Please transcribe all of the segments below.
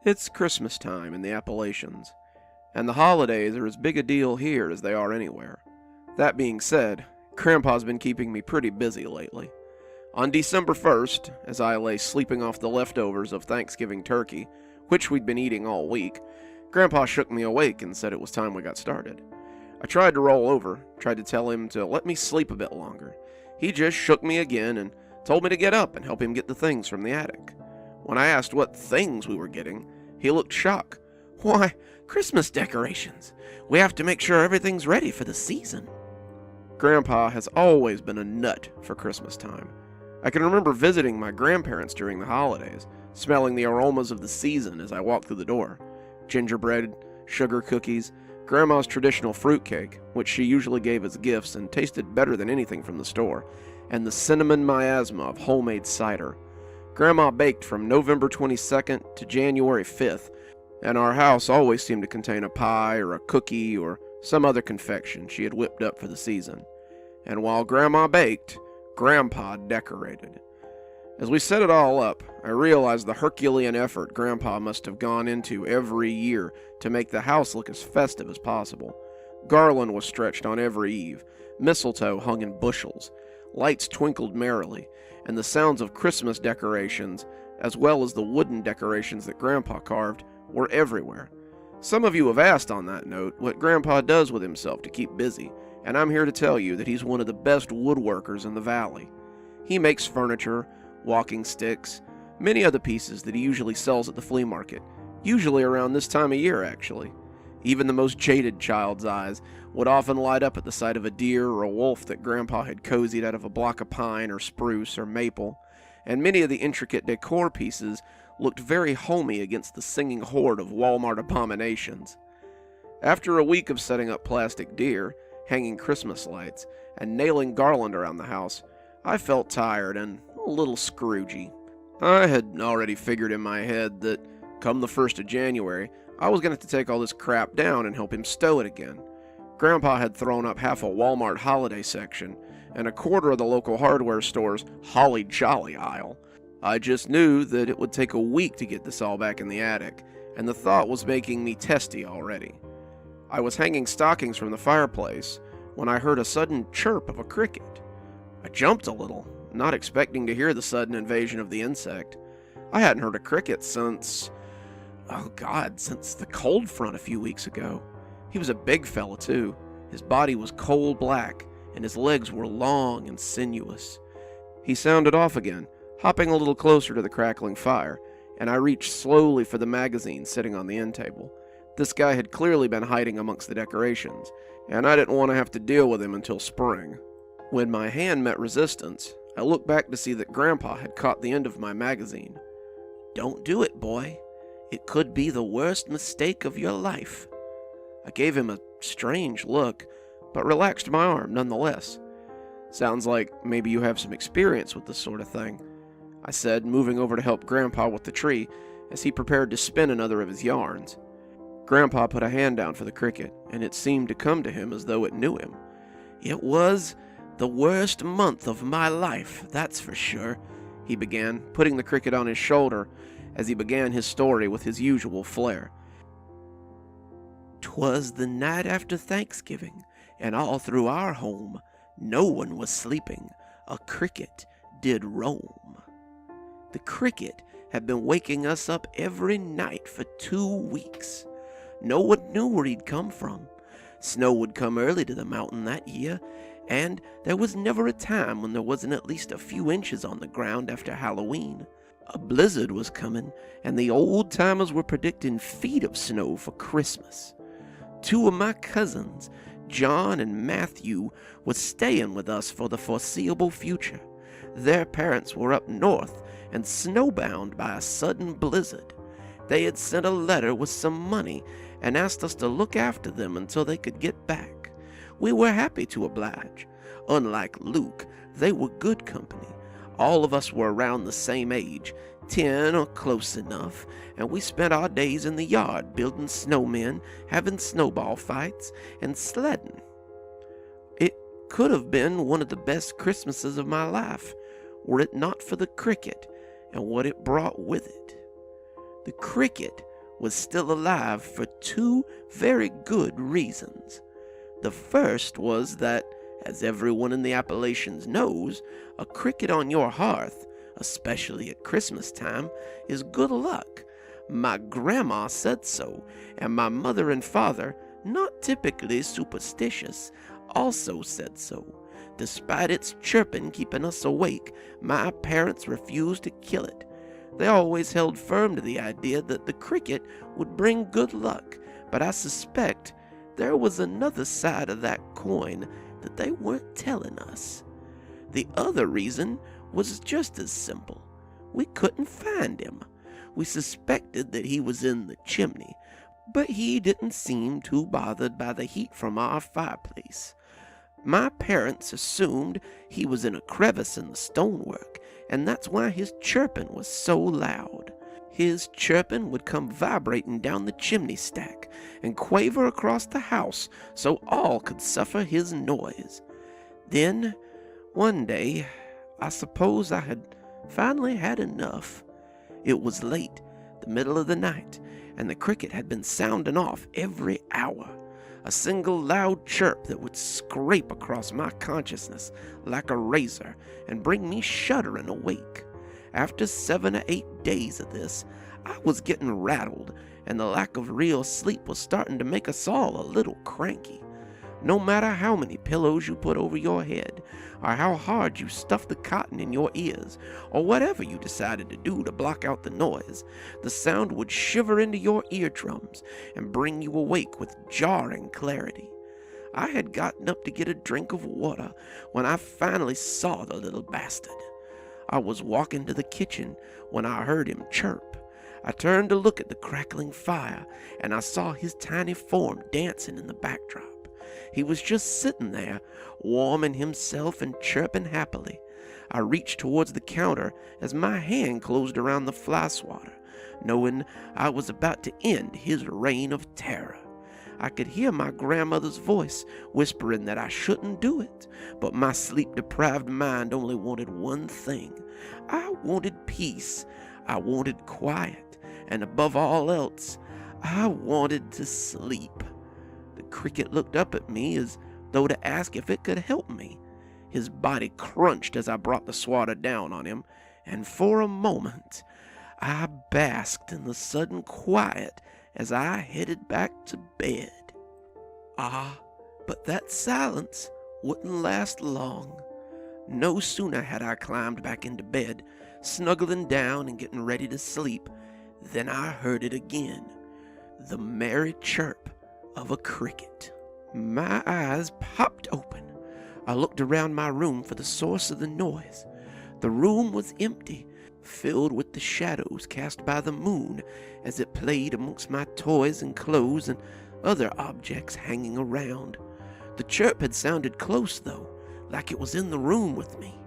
It's Christmas time in the Appalachians, and the holidays are as big a deal here as they are anywhere. That being said, Grandpa's been keeping me pretty busy lately. On December 1st, as I lay sleeping off the leftovers of Thanksgiving turkey, which we'd been eating all week, Grandpa shook me awake and said it was time we got started. I tried to roll over, tried to tell him to let me sleep a bit longer. He just shook me again and told me to get up and help him get the things from the attic. When I asked what things we were getting, he looked shocked. "Why, Christmas decorations. We have to make sure everything's ready for the season." Grandpa has always been a nut for Christmas time. I can remember visiting my grandparents during the holidays, smelling the aromas of the season as I walked through the door. Gingerbread, sugar cookies, Grandma's traditional fruitcake, which she usually gave as gifts and tasted better than anything from the store, and the cinnamon miasma of homemade cider. Grandma baked from November 22nd to January 5th, and our house always seemed to contain a pie or a cookie or some other confection she had whipped up for the season. And while Grandma baked, Grandpa decorated. As we set it all up, I realized the Herculean effort Grandpa must have gone into every year to make the house look as festive as possible. Garland was stretched on every eve, mistletoe hung in bushels, lights twinkled merrily, and the sounds of Christmas decorations, as well as the wooden decorations that Grandpa carved, were everywhere. Some of you have asked on that note what Grandpa does with himself to keep busy, and I'm here to tell you that he's one of the best woodworkers in the valley. He makes furniture, walking sticks, many other pieces that he usually sells at the flea market, usually around this time of year actually. Even the most jaded child's eyes would often light up at the sight of a deer or a wolf that Grandpa had cozied out of a block of pine or spruce or maple, and many of the intricate decor pieces looked very homey against the singing horde of Walmart abominations. After a week of setting up plastic deer, hanging Christmas lights, and nailing garland around the house, I felt tired and a little Scroogey. I had already figured in my head that, come the 1st of January, I was going to have to take all this crap down and help him stow it again. Grandpa had thrown up half a Walmart holiday section and a quarter of the local hardware store's holly jolly aisle. I just knew that it would take a week to get this all back in the attic, and the thought was making me testy already. I was hanging stockings from the fireplace when I heard a sudden chirp of a cricket. I jumped a little, not expecting to hear the sudden invasion of the insect. I hadn't heard a cricket since the cold front a few weeks ago. He was a big fella, too. His body was coal black, and his legs were long and sinuous. He sounded off again, hopping a little closer to the crackling fire, and I reached slowly for the magazine sitting on the end table. This guy had clearly been hiding amongst the decorations, and I didn't want to have to deal with him until spring. When my hand met resistance, I looked back to see that Grandpa had caught the end of my magazine. "Don't do it, boy. It could be the worst mistake of your life." I gave him a strange look, but relaxed my arm nonetheless. "Sounds like maybe you have some experience with this sort of thing," I said, moving over to help Grandpa with the tree as he prepared to spin another of his yarns. Grandpa put a hand down for the cricket, and it seemed to come to him as though it knew him. "It was the worst month of my life, that's for sure," he began, putting the cricket on his shoulder as he began his story with his usual flair. "'Twas the night after Thanksgiving, and all through our home, no one was sleeping. A cricket did roam. The cricket had been waking us up every night for 2 weeks. No one knew where he'd come from. Snow would come early to the mountain that year, and there was never a time when there wasn't at least a few inches on the ground after Halloween. A blizzard was coming, and the old-timers were predicting feet of snow for Christmas. 2 of my cousins, John and Matthew, were staying with us for the foreseeable future. Their parents were up north and snowbound by a sudden blizzard. They had sent a letter with some money and asked us to look after them until they could get back. We were happy to oblige. Unlike Luke, they were good company. All of us were around the same age, 10 or close enough, and we spent our days in the yard building snowmen, having snowball fights, and sledding. It could have been one of the best Christmases of my life, were it not for the cricket and what it brought with it. The cricket was still alive for two very good reasons. The first was that, as everyone in the Appalachians knows, a cricket on your hearth, especially at Christmas time, is good luck. My grandma said so, and my mother and father, not typically superstitious, also said so. Despite its chirping keeping us awake, my parents refused to kill it. They always held firm to the idea that the cricket would bring good luck, but I suspect there was another side of that coin that they weren't telling us. The other reason was just as simple. We couldn't find him. We suspected that he was in the chimney, but he didn't seem too bothered by the heat from our fireplace. My parents assumed he was in a crevice in the stonework, and that's why his chirping was so loud. His chirping would come vibrating down the chimney stack and quaver across the house so all could suffer his noise. Then, one day, I suppose I had finally had enough. It was late, the middle of the night, and the cricket had been sounding off every hour. A single loud chirp that would scrape across my consciousness like a razor and bring me shuddering awake. After 7 or 8 days of this, I was getting rattled, and the lack of real sleep was starting to make us all a little cranky. No matter how many pillows you put over your head, or how hard you stuffed the cotton in your ears, or whatever you decided to do to block out the noise, the sound would shiver into your eardrums and bring you awake with jarring clarity. I had gotten up to get a drink of water when I finally saw the little bastard. I was walking to the kitchen when I heard him chirp. I turned to look at the crackling fire, and I saw his tiny form dancing in the backdrop. He was just sitting there, warming himself and chirping happily. I reached towards the counter as my hand closed around the fly swatter, knowing I was about to end his reign of terror. I could hear my grandmother's voice whispering that I shouldn't do it, but my sleep-deprived mind only wanted one thing. I wanted peace. I wanted quiet. And above all else, I wanted to sleep. The cricket looked up at me as though to ask if it could help me. His body crunched as I brought the swatter down on him, and for a moment I basked in the sudden quiet as I headed back to bed. But that silence wouldn't last long. No sooner had I climbed back into bed, snuggling down and getting ready to sleep, than I heard it again, the merry chirp of a cricket. My eyes popped open. I looked around my room for the source of the noise. The room was empty, filled with the shadows cast by the moon as it played amongst my toys and clothes and other objects hanging around. The chirp had sounded close, though, like it was in the room with me.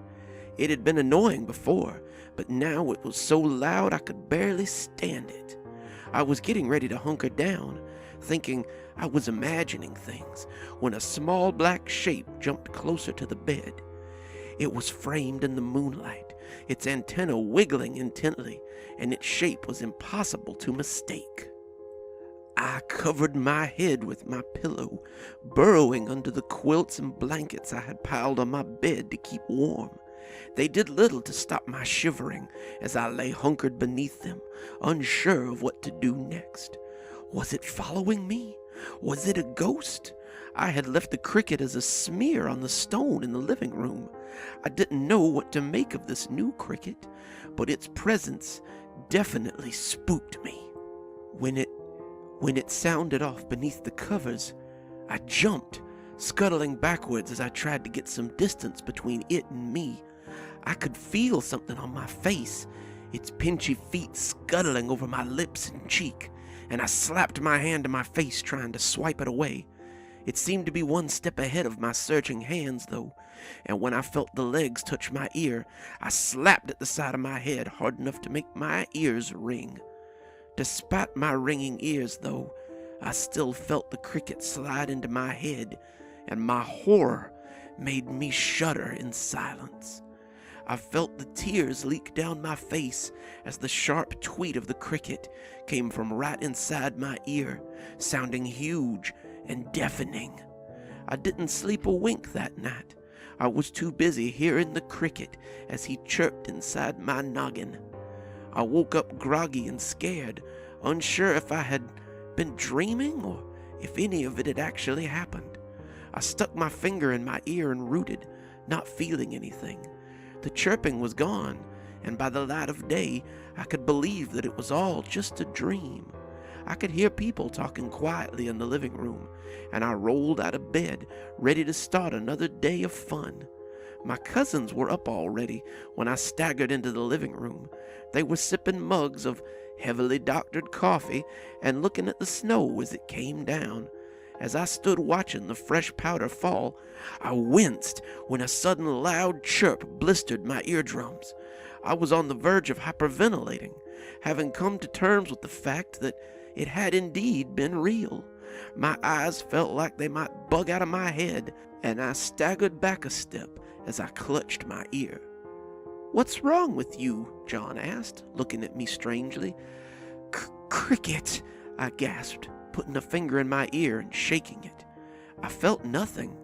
It had been annoying before, but now it was so loud I could barely stand it. I was getting ready to hunker down, thinking I was imagining things, when a small black shape jumped closer to the bed. It was framed in the moonlight, its antenna wiggling intently, and its shape was impossible to mistake. I covered my head with my pillow, burrowing under the quilts and blankets I had piled on my bed to keep warm. They did little to stop my shivering as I lay hunkered beneath them, unsure of what to do next. Was it following me? Was it a ghost? I had left the cricket as a smear on the stone in the living room. I didn't know what to make of this new cricket, but its presence definitely spooked me. When it sounded off beneath the covers, I jumped, scuttling backwards as I tried to get some distance between it and me. I could feel something on my face, its pinchy feet scuttling over my lips and cheek, and I slapped my hand to my face trying to swipe it away. It seemed to be one step ahead of my searching hands, though, and when I felt the legs touch my ear, I slapped at the side of my head hard enough to make my ears ring. Despite my ringing ears, though, I still felt the cricket slide into my head, and my horror made me shudder in silence. I felt the tears leak down my face as the sharp tweet of the cricket came from right inside my ear, sounding huge and deafening. I didn't sleep a wink that night. I was too busy hearing the cricket as he chirped inside my noggin. I woke up groggy and scared, unsure if I had been dreaming or if any of it had actually happened. I stuck my finger in my ear and rooted, not feeling anything. The chirping was gone, and by the light of day, I could believe that it was all just a dream. I could hear people talking quietly in the living room, and I rolled out of bed, ready to start another day of fun. My cousins were up already when I staggered into the living room. They were sipping mugs of heavily doctored coffee and looking at the snow as it came down. As I stood watching the fresh powder fall, I winced when a sudden loud chirp blistered my eardrums. I was on the verge of hyperventilating, having come to terms with the fact that it had indeed been real. My eyes felt like they might bug out of my head, and I staggered back a step as I clutched my ear. "What's wrong with you?" John asked, looking at me strangely. Cricket," I gasped, putting a finger in my ear and shaking it. I felt nothing.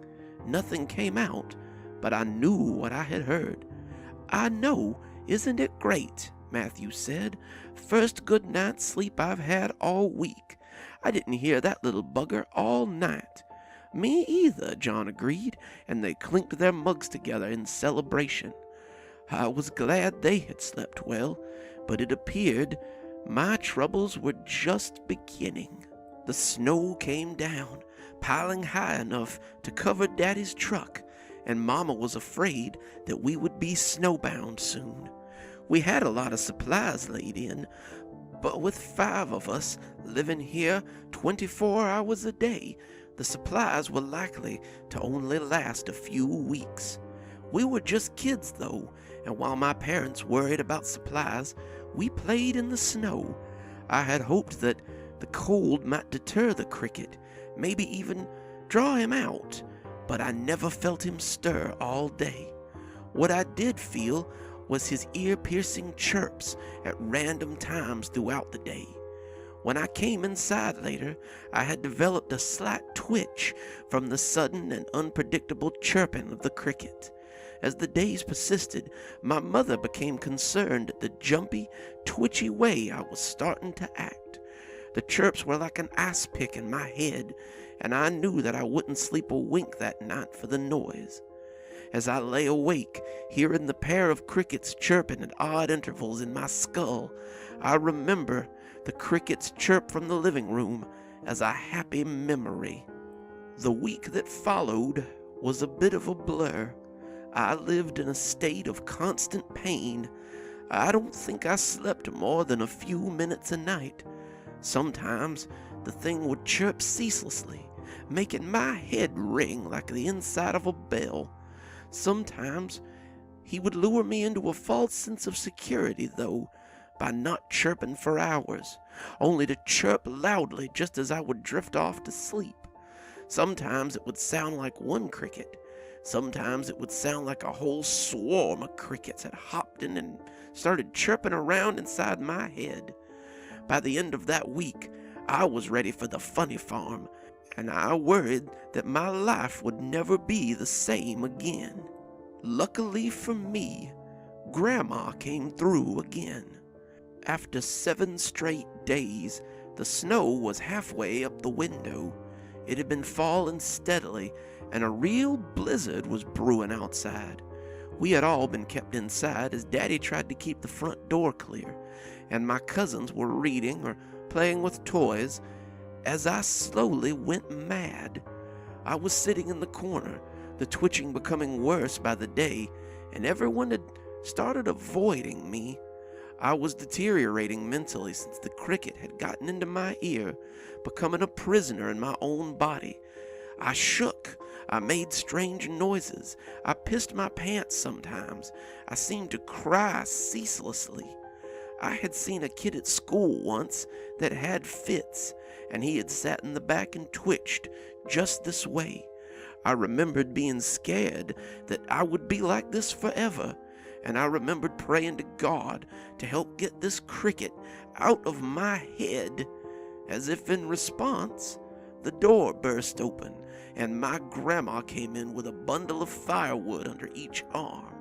Nothing came out, but I knew what I had heard. "I know, isn't it great?" Matthew said. "First good night's sleep I've had all week. I didn't hear that little bugger all night." "Me either," John agreed, and they clinked their mugs together in celebration. I was glad they had slept well, but it appeared my troubles were just beginning. The snow came down, piling high enough to cover Daddy's truck, and Mama was afraid that we would be snowbound soon. We had a lot of supplies laid in, but with 5 of us living here 24 hours a day, the supplies were likely to only last a few weeks. We were just kids, though, and while my parents worried about supplies, we played in the snow. I had hoped that the cold might deter the cricket, maybe even draw him out, but I never felt him stir all day. What I did feel was his ear-piercing chirps at random times throughout the day. When I came inside later, I had developed a slight twitch from the sudden and unpredictable chirping of the cricket. As the days persisted, my mother became concerned at the jumpy, twitchy way I was starting to act. The chirps were like an ice pick in my head, and I knew that I wouldn't sleep a wink that night for the noise. As I lay awake, hearing the pair of crickets chirping at odd intervals in my skull, I remember the crickets chirp from the living room as a happy memory. The week that followed was a bit of a blur. I lived in a state of constant pain. I don't think I slept more than a few minutes a night. Sometimes the thing would chirp ceaselessly, making my head ring like the inside of a bell. Sometimes he would lure me into a false sense of security, though, by not chirping for hours, only to chirp loudly just as I would drift off to sleep. Sometimes it would sound like one cricket. Sometimes it would sound like a whole swarm of crickets had hopped in and started chirping around inside my head. By the end of that week, I was ready for the funny farm, and I worried that my life would never be the same again. Luckily for me, Grandma came through again. After 7 straight days, the snow was halfway up the window. It had been falling steadily, and a real blizzard was brewing outside. We had all been kept inside as Daddy tried to keep the front door clear, and my cousins were reading or playing with toys as I slowly went mad. I was sitting in the corner, the twitching becoming worse by the day, and everyone had started avoiding me. I was deteriorating mentally since the cricket had gotten into my ear, becoming a prisoner in my own body. I shook. I made strange noises. I pissed my pants sometimes. I seemed to cry ceaselessly. I had seen a kid at school once that had fits, and he had sat in the back and twitched just this way. I remembered being scared that I would be like this forever, and I remembered praying to God to help get this cricket out of my head. As if in response, the door burst open, and my grandma came in with a bundle of firewood under each arm.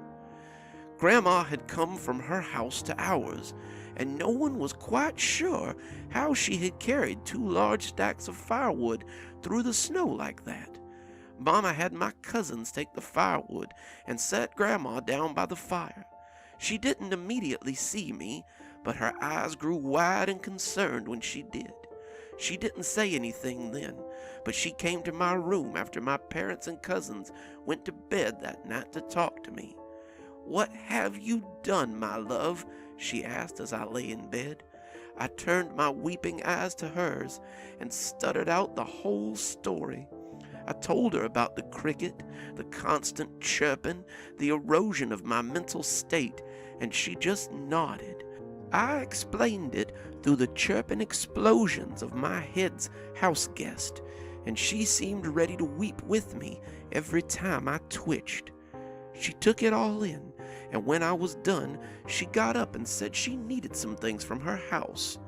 Grandma had come from her house to ours, and no one was quite sure how she had carried 2 large stacks of firewood through the snow like that. Mama had my cousins take the firewood and set Grandma down by the fire. She didn't immediately see me, but her eyes grew wide and concerned when she did. She didn't say anything then, but she came to my room after my parents and cousins went to bed that night to talk to me. "What have you done, my love?" she asked as I lay in bed. I turned my weeping eyes to hers and stuttered out the whole story. I told her about the cricket, the constant chirping, the erosion of my mental state, and she just nodded. I explained it through the chirping explosions of my head's house guest, and she seemed ready to weep with me every time I twitched. She took it all in, and when I was done, she got up and said she needed some things from her house.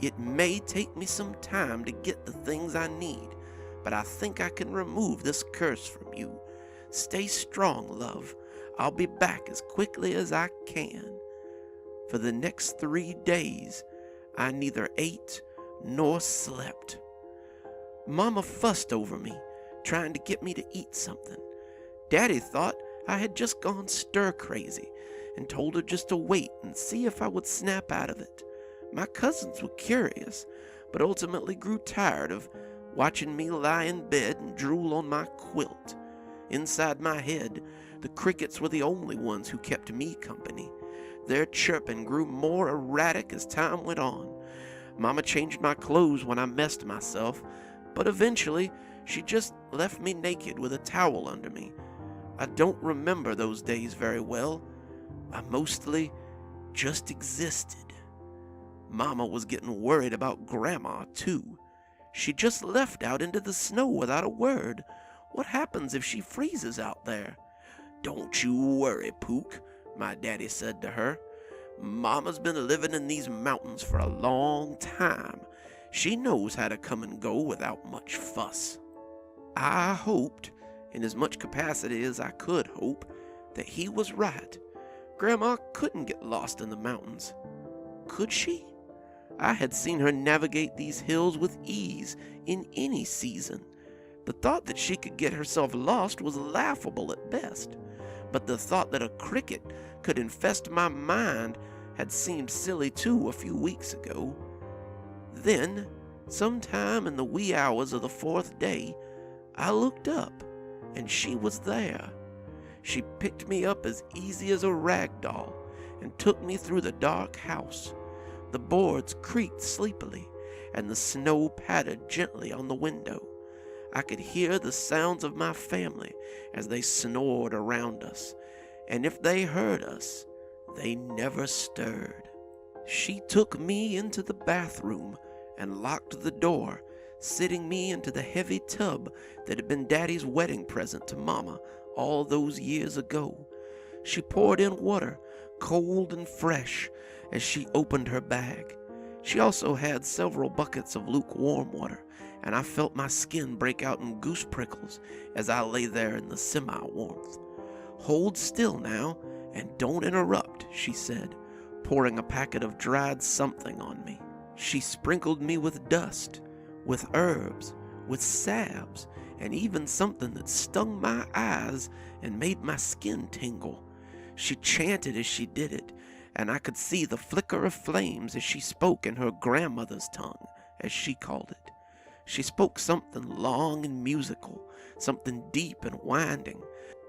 "It may take me some time to get the things I need, but I think I can remove this curse from you. Stay strong, love. I'll be back as quickly as I can." For the next 3 days, I neither ate nor slept. Mama fussed over me, trying to get me to eat something. Daddy thought I had just gone stir-crazy and told her just to wait and see if I would snap out of it. My cousins were curious, but ultimately grew tired of watching me lie in bed and drool on my quilt. Inside my head, the crickets were the only ones who kept me company. Their chirping grew more erratic as time went on. Mama changed my clothes when I messed myself, but eventually she just left me naked with a towel under me. I don't remember those days very well. I mostly just existed. Mama was getting worried about Grandma, too. She just left out into the snow without a word. What happens if she freezes out there? "Don't you worry, Pook," my daddy said to her. "Mama's been living in these mountains for a long time. She knows how to come and go without much fuss." I hoped, in as much capacity as I could hope, that he was right. Grandma couldn't get lost in the mountains. Could she? I had seen her navigate these hills with ease in any season. The thought that she could get herself lost was laughable at best, but the thought that a cricket could infest my mind had seemed silly too a few weeks ago. Then, sometime in the wee hours of the 4th day, I looked up, and she was there. She picked me up as easy as a rag doll and took me through the dark house. The boards creaked sleepily, and the snow pattered gently on the window. I could hear the sounds of my family as they snored around us, and if they heard us, they never stirred. She took me into the bathroom and locked the door, sitting me into the heavy tub that had been Daddy's wedding present to Mama all those years ago. She poured in water, cold and fresh, as she opened her bag. She also had several buckets of lukewarm water, and I felt my skin break out in goose prickles as I lay there in the semi-warmth. "Hold still now, and don't interrupt," she said, pouring a packet of dried something on me. She sprinkled me with dust, with herbs, with salves, and even something that stung my eyes and made my skin tingle. She chanted as she did it, and I could see the flicker of flames as she spoke in her grandmother's tongue, as she called it. She spoke something long and musical, something deep and winding,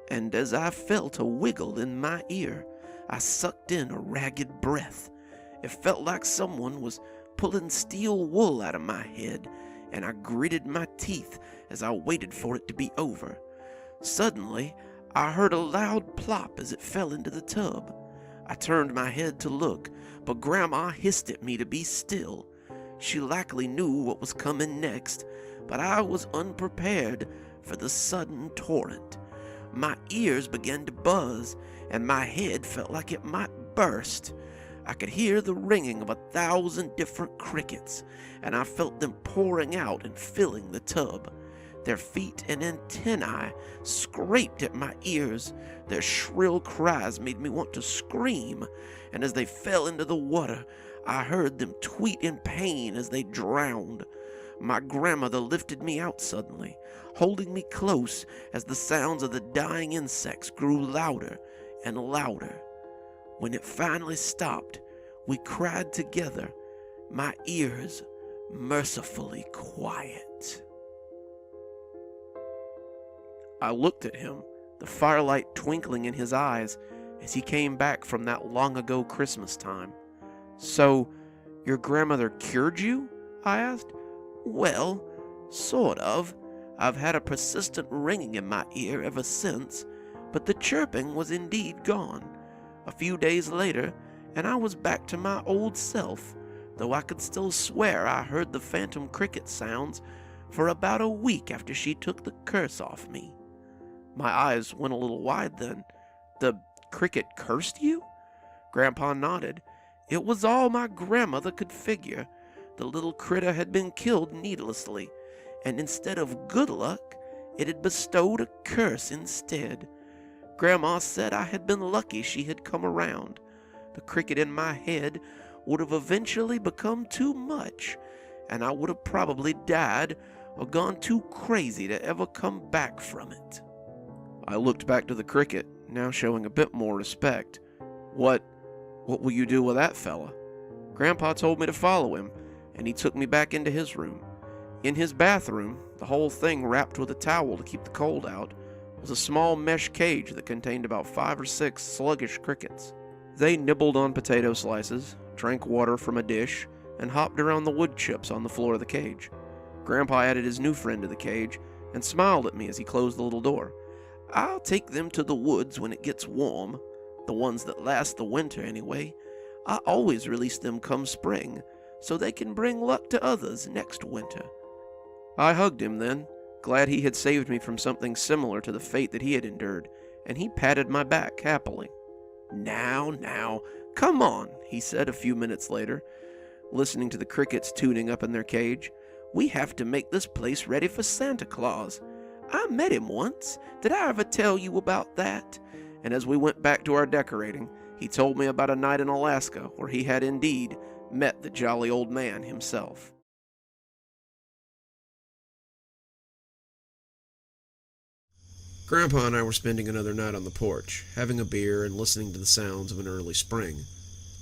and as I felt a wiggle in my ear, I sucked in a ragged breath. It felt like someone was pulling steel wool out of my head, and I gritted my teeth as I waited for it to be over. Suddenly, I heard a loud plop as it fell into the tub. I turned my head to look, but Grandma hissed at me to be still. She likely knew what was coming next, but I was unprepared for the sudden torrent. My ears began to buzz, and my head felt like it might burst. I could hear the ringing of 1,000 different crickets, and I felt them pouring out and filling the tub. Their feet and antennae scraped at my ears. Their shrill cries made me want to scream, and as they fell into the water, I heard them tweet in pain as they drowned. My grandmother lifted me out suddenly, holding me close as the sounds of the dying insects grew louder and louder. When it finally stopped, we cried together, my ears mercifully quiet. I looked at him, the firelight twinkling in his eyes as he came back from that long-ago Christmas time. "So, your grandmother cured you?" I asked. "Well, sort of. I've had a persistent ringing in my ear ever since, but the chirping was indeed gone. A few days later, and I was back to my old self, though I could still swear I heard the phantom cricket sounds for about a week after she took the curse off me." My eyes went a little wide then. "The cricket cursed you?" Grandpa nodded. "It was all my grandmother could figure. The little critter had been killed needlessly, and instead of good luck, it had bestowed a curse instead. Grandma said I had been lucky she had come around. The cricket in my head would have eventually become too much, and I would have probably died or gone too crazy to ever come back from it." I looked back to the cricket, now showing a bit more respect. What will you do with that fella?" Grandpa told me to follow him, and he took me back into his room. In his bathroom, the whole thing wrapped with a towel to keep the cold out, was a small mesh cage that contained about 5 or 6 sluggish crickets. They nibbled on potato slices, drank water from a dish, and hopped around the wood chips on the floor of the cage. Grandpa added his new friend to the cage and smiled at me as he closed the little door. "I'll take them to the woods when it gets warm, the ones that last the winter anyway. I always release them come spring, so they can bring luck to others next winter." I hugged him then, glad he had saved me from something similar to the fate that he had endured, and he patted my back happily. Now, come on," he said a few minutes later, listening to the crickets tooting up in their cage. "We have to make this place ready for Santa Claus. I met him once. Did I ever tell you about that?" And as we went back to our decorating, he told me about a night in Alaska where he had indeed met the jolly old man himself. Grandpa and I were spending another night on the porch, having a beer and listening to the sounds of an early spring.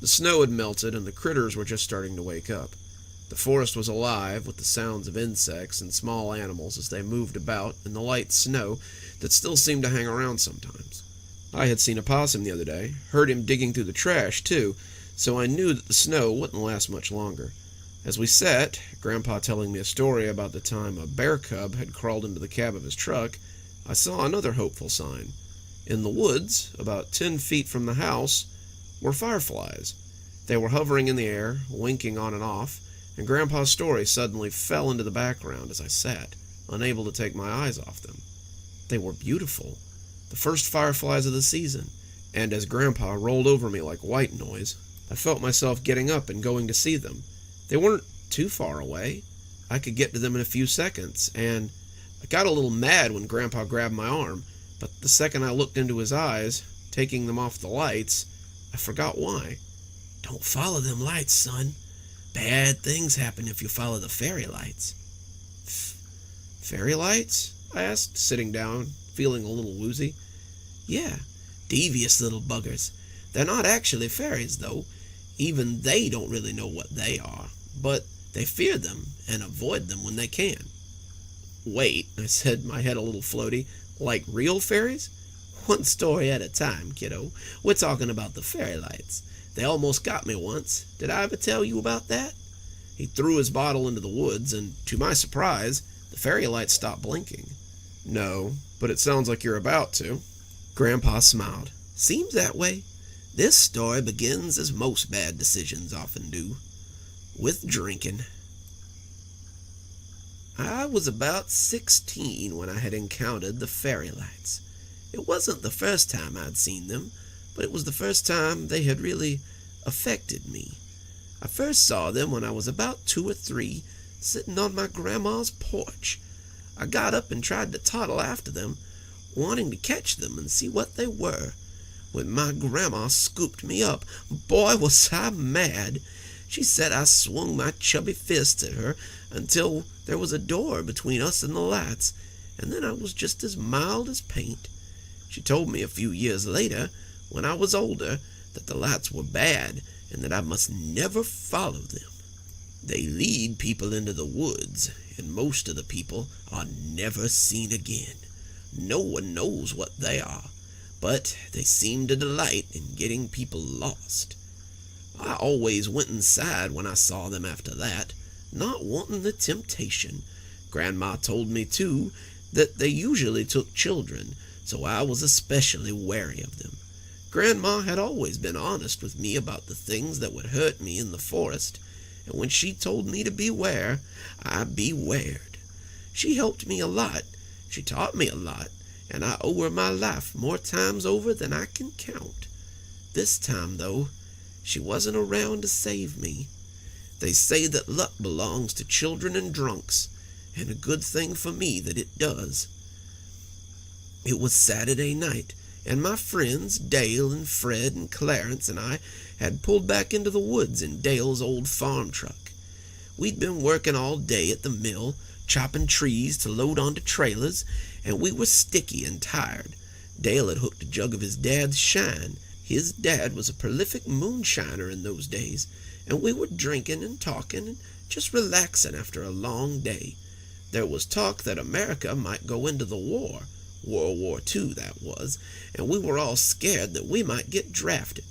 The snow had melted and the critters were just starting to wake up. The forest was alive with the sounds of insects and small animals as they moved about in the light snow that still seemed to hang around sometimes. I had seen a possum the other day, heard him digging through the trash too, so I knew that the snow wouldn't last much longer. As we sat, Grandpa telling me a story about the time a bear cub had crawled into the cab of his truck, I saw another hopeful sign. In the woods, about 10 feet from the house, were fireflies. They were hovering in the air, winking on and off, and Grandpa's story suddenly fell into the background as I sat, unable to take my eyes off them. They were beautiful, the first fireflies of the season, and as Grandpa rolled over me like white noise, I felt myself getting up and going to see them. They weren't too far away. I could get to them in a few seconds, and I got a little mad when Grandpa grabbed my arm, but the second I looked into his eyes, taking them off the lights, I forgot why. "Don't follow them lights, son. Bad things happen if you follow the fairy lights." Fairy lights?" I asked, sitting down, feeling a little woozy. "Yeah, devious little buggers. They're not actually fairies, though. Even they don't really know what they are, but they fear them and avoid them when they can." "Wait," I said, my head a little floaty, "like real fairies?" "One story at a time, kiddo. We're talking about the fairy lights. They almost got me once. Did I ever tell you about that?" He threw his bottle into the woods, and to my surprise, the fairy lights stopped blinking. "No, but it sounds like you're about to." Grandpa smiled. "Seems that way. This story begins as most bad decisions often do, with drinking. I was about 16 when I had encountered the fairy lights. It wasn't the first time I'd seen them, but it was the first time they had really affected me. I first saw them when I was about 2 or 3, sitting on my grandma's porch. I got up and tried to toddle after them, wanting to catch them and see what they were. When my grandma scooped me up, boy, was I mad. She said I swung my chubby fists at her until there was a door between us and the lights, and then I was just as mild as paint. She told me a few years later, when I was older, that the lights were bad and that I must never follow them. They lead people into the woods, and most of the people are never seen again. No one knows what they are, but they seem to delight in getting people lost. I always went inside when I saw them after that, not wanting the temptation. Grandma told me, too, that they usually took children, so I was especially wary of them. Grandma had always been honest with me about the things that would hurt me in the forest, and when she told me to beware, I bewared. She helped me a lot, she taught me a lot, and I owe her my life more times over than I can count. This time, though, she wasn't around to save me. They say that luck belongs to children and drunks, and a good thing for me that it does. It was Saturday night, and my friends Dale and Fred and Clarence and I had pulled back into the woods in Dale's old farm truck. We'd been working all day at the mill, chopping trees to load onto trailers, and we were sticky and tired. Dale had hooked a jug of his dad's shine. His dad was a prolific moonshiner in those days, and we were drinking and talking and just relaxing after a long day. There was talk that America might go into the war, World War II that was, and we were all scared that we might get drafted.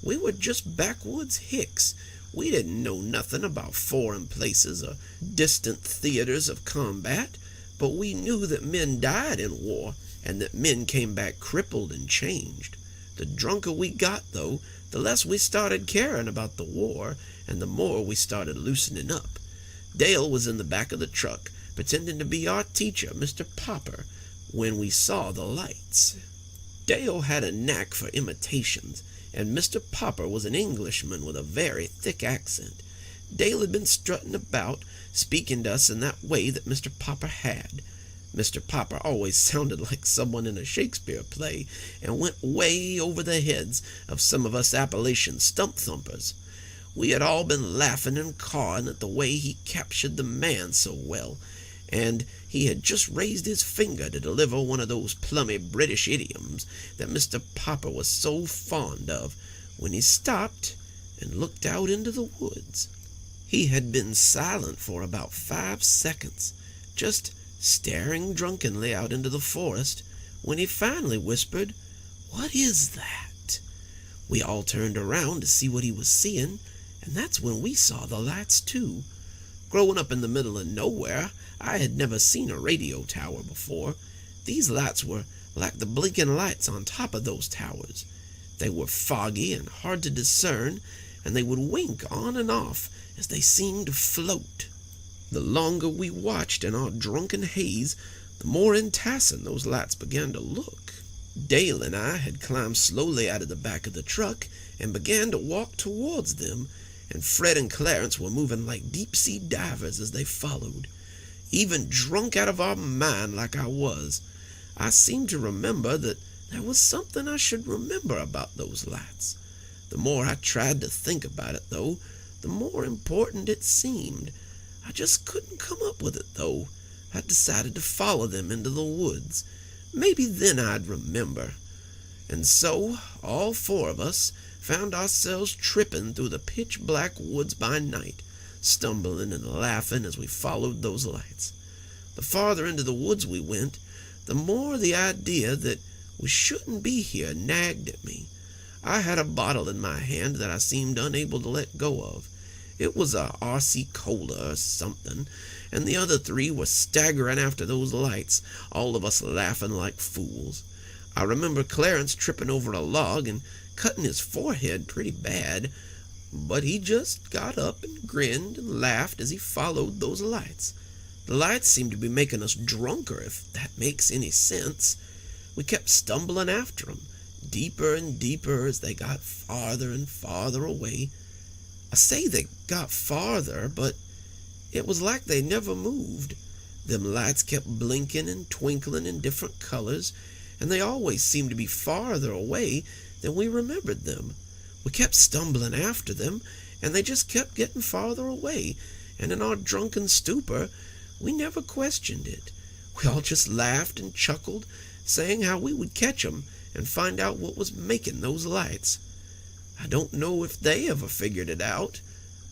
We were just backwoods hicks. We didn't know nothing about foreign places or distant theaters of combat, but we knew that men died in war and that men came back crippled and changed. The drunker we got, though, the less we started caring about the war and the more we started loosening up. Dale was in the back of the truck, pretending to be our teacher, Mr. Popper, when we saw the lights. Dale had a knack for imitations, and Mr. Popper was an Englishman with a very thick accent. Dale had been strutting about, speaking to us in that way that Mr. Popper had. Mr. Popper always sounded like someone in a Shakespeare play, and went way over the heads of some of us Appalachian stump thumpers. We had all been laughing and cawing at the way he captured the man so well, and he had just raised his finger to deliver one of those plummy British idioms that Mr. Popper was so fond of, when he stopped and looked out into the woods. He had been silent for about 5 seconds, just staring drunkenly out into the forest, when he finally whispered, "What is that?" We all turned around to see what he was seeing, and that's when we saw the lights too. Growing up in the middle of nowhere, I had never seen a radio tower before. These lights were like the blinking lights on top of those towers. They were foggy and hard to discern, and they would wink on and off as they seemed to float. The longer we watched in our drunken haze, the more enticing those lights began to look. Dale and I had climbed slowly out of the back of the truck and began to walk towards them, and Fred and Clarence were moving like deep-sea divers as they followed. Even drunk out of our mind like I was, I seemed to remember that there was something I should remember about those lights. The more I tried to think about it, though, the more important it seemed. I just couldn't come up with it, though. I decided to follow them into the woods. Maybe then I'd remember. And so, all 4 of us found ourselves tripping through the pitch-black woods by night, stumbling and laughing as we followed those lights. The farther into the woods we went, the more the idea that we shouldn't be here nagged at me. I had a bottle in my hand that I seemed unable to let go of. It was a RC Cola or something, and the other 3 were staggering after those lights, all of us laughing like fools. I remember Clarence tripping over a log and cutting his forehead pretty bad, but he just got up and grinned and laughed as he followed those lights. The lights seemed to be making us drunker, if that makes any sense. We kept stumbling after 'em, deeper and deeper as they got farther and farther away. I say they got farther, but it was like they never moved. Them lights kept blinking and twinkling in different colors, and they always seemed to be farther away than we remembered them. We kept stumbling after them, and they just kept getting farther away, and in our drunken stupor, we never questioned it. We all just laughed and chuckled, saying how we would catch 'em and find out what was making those lights. I don't know if they ever figured it out,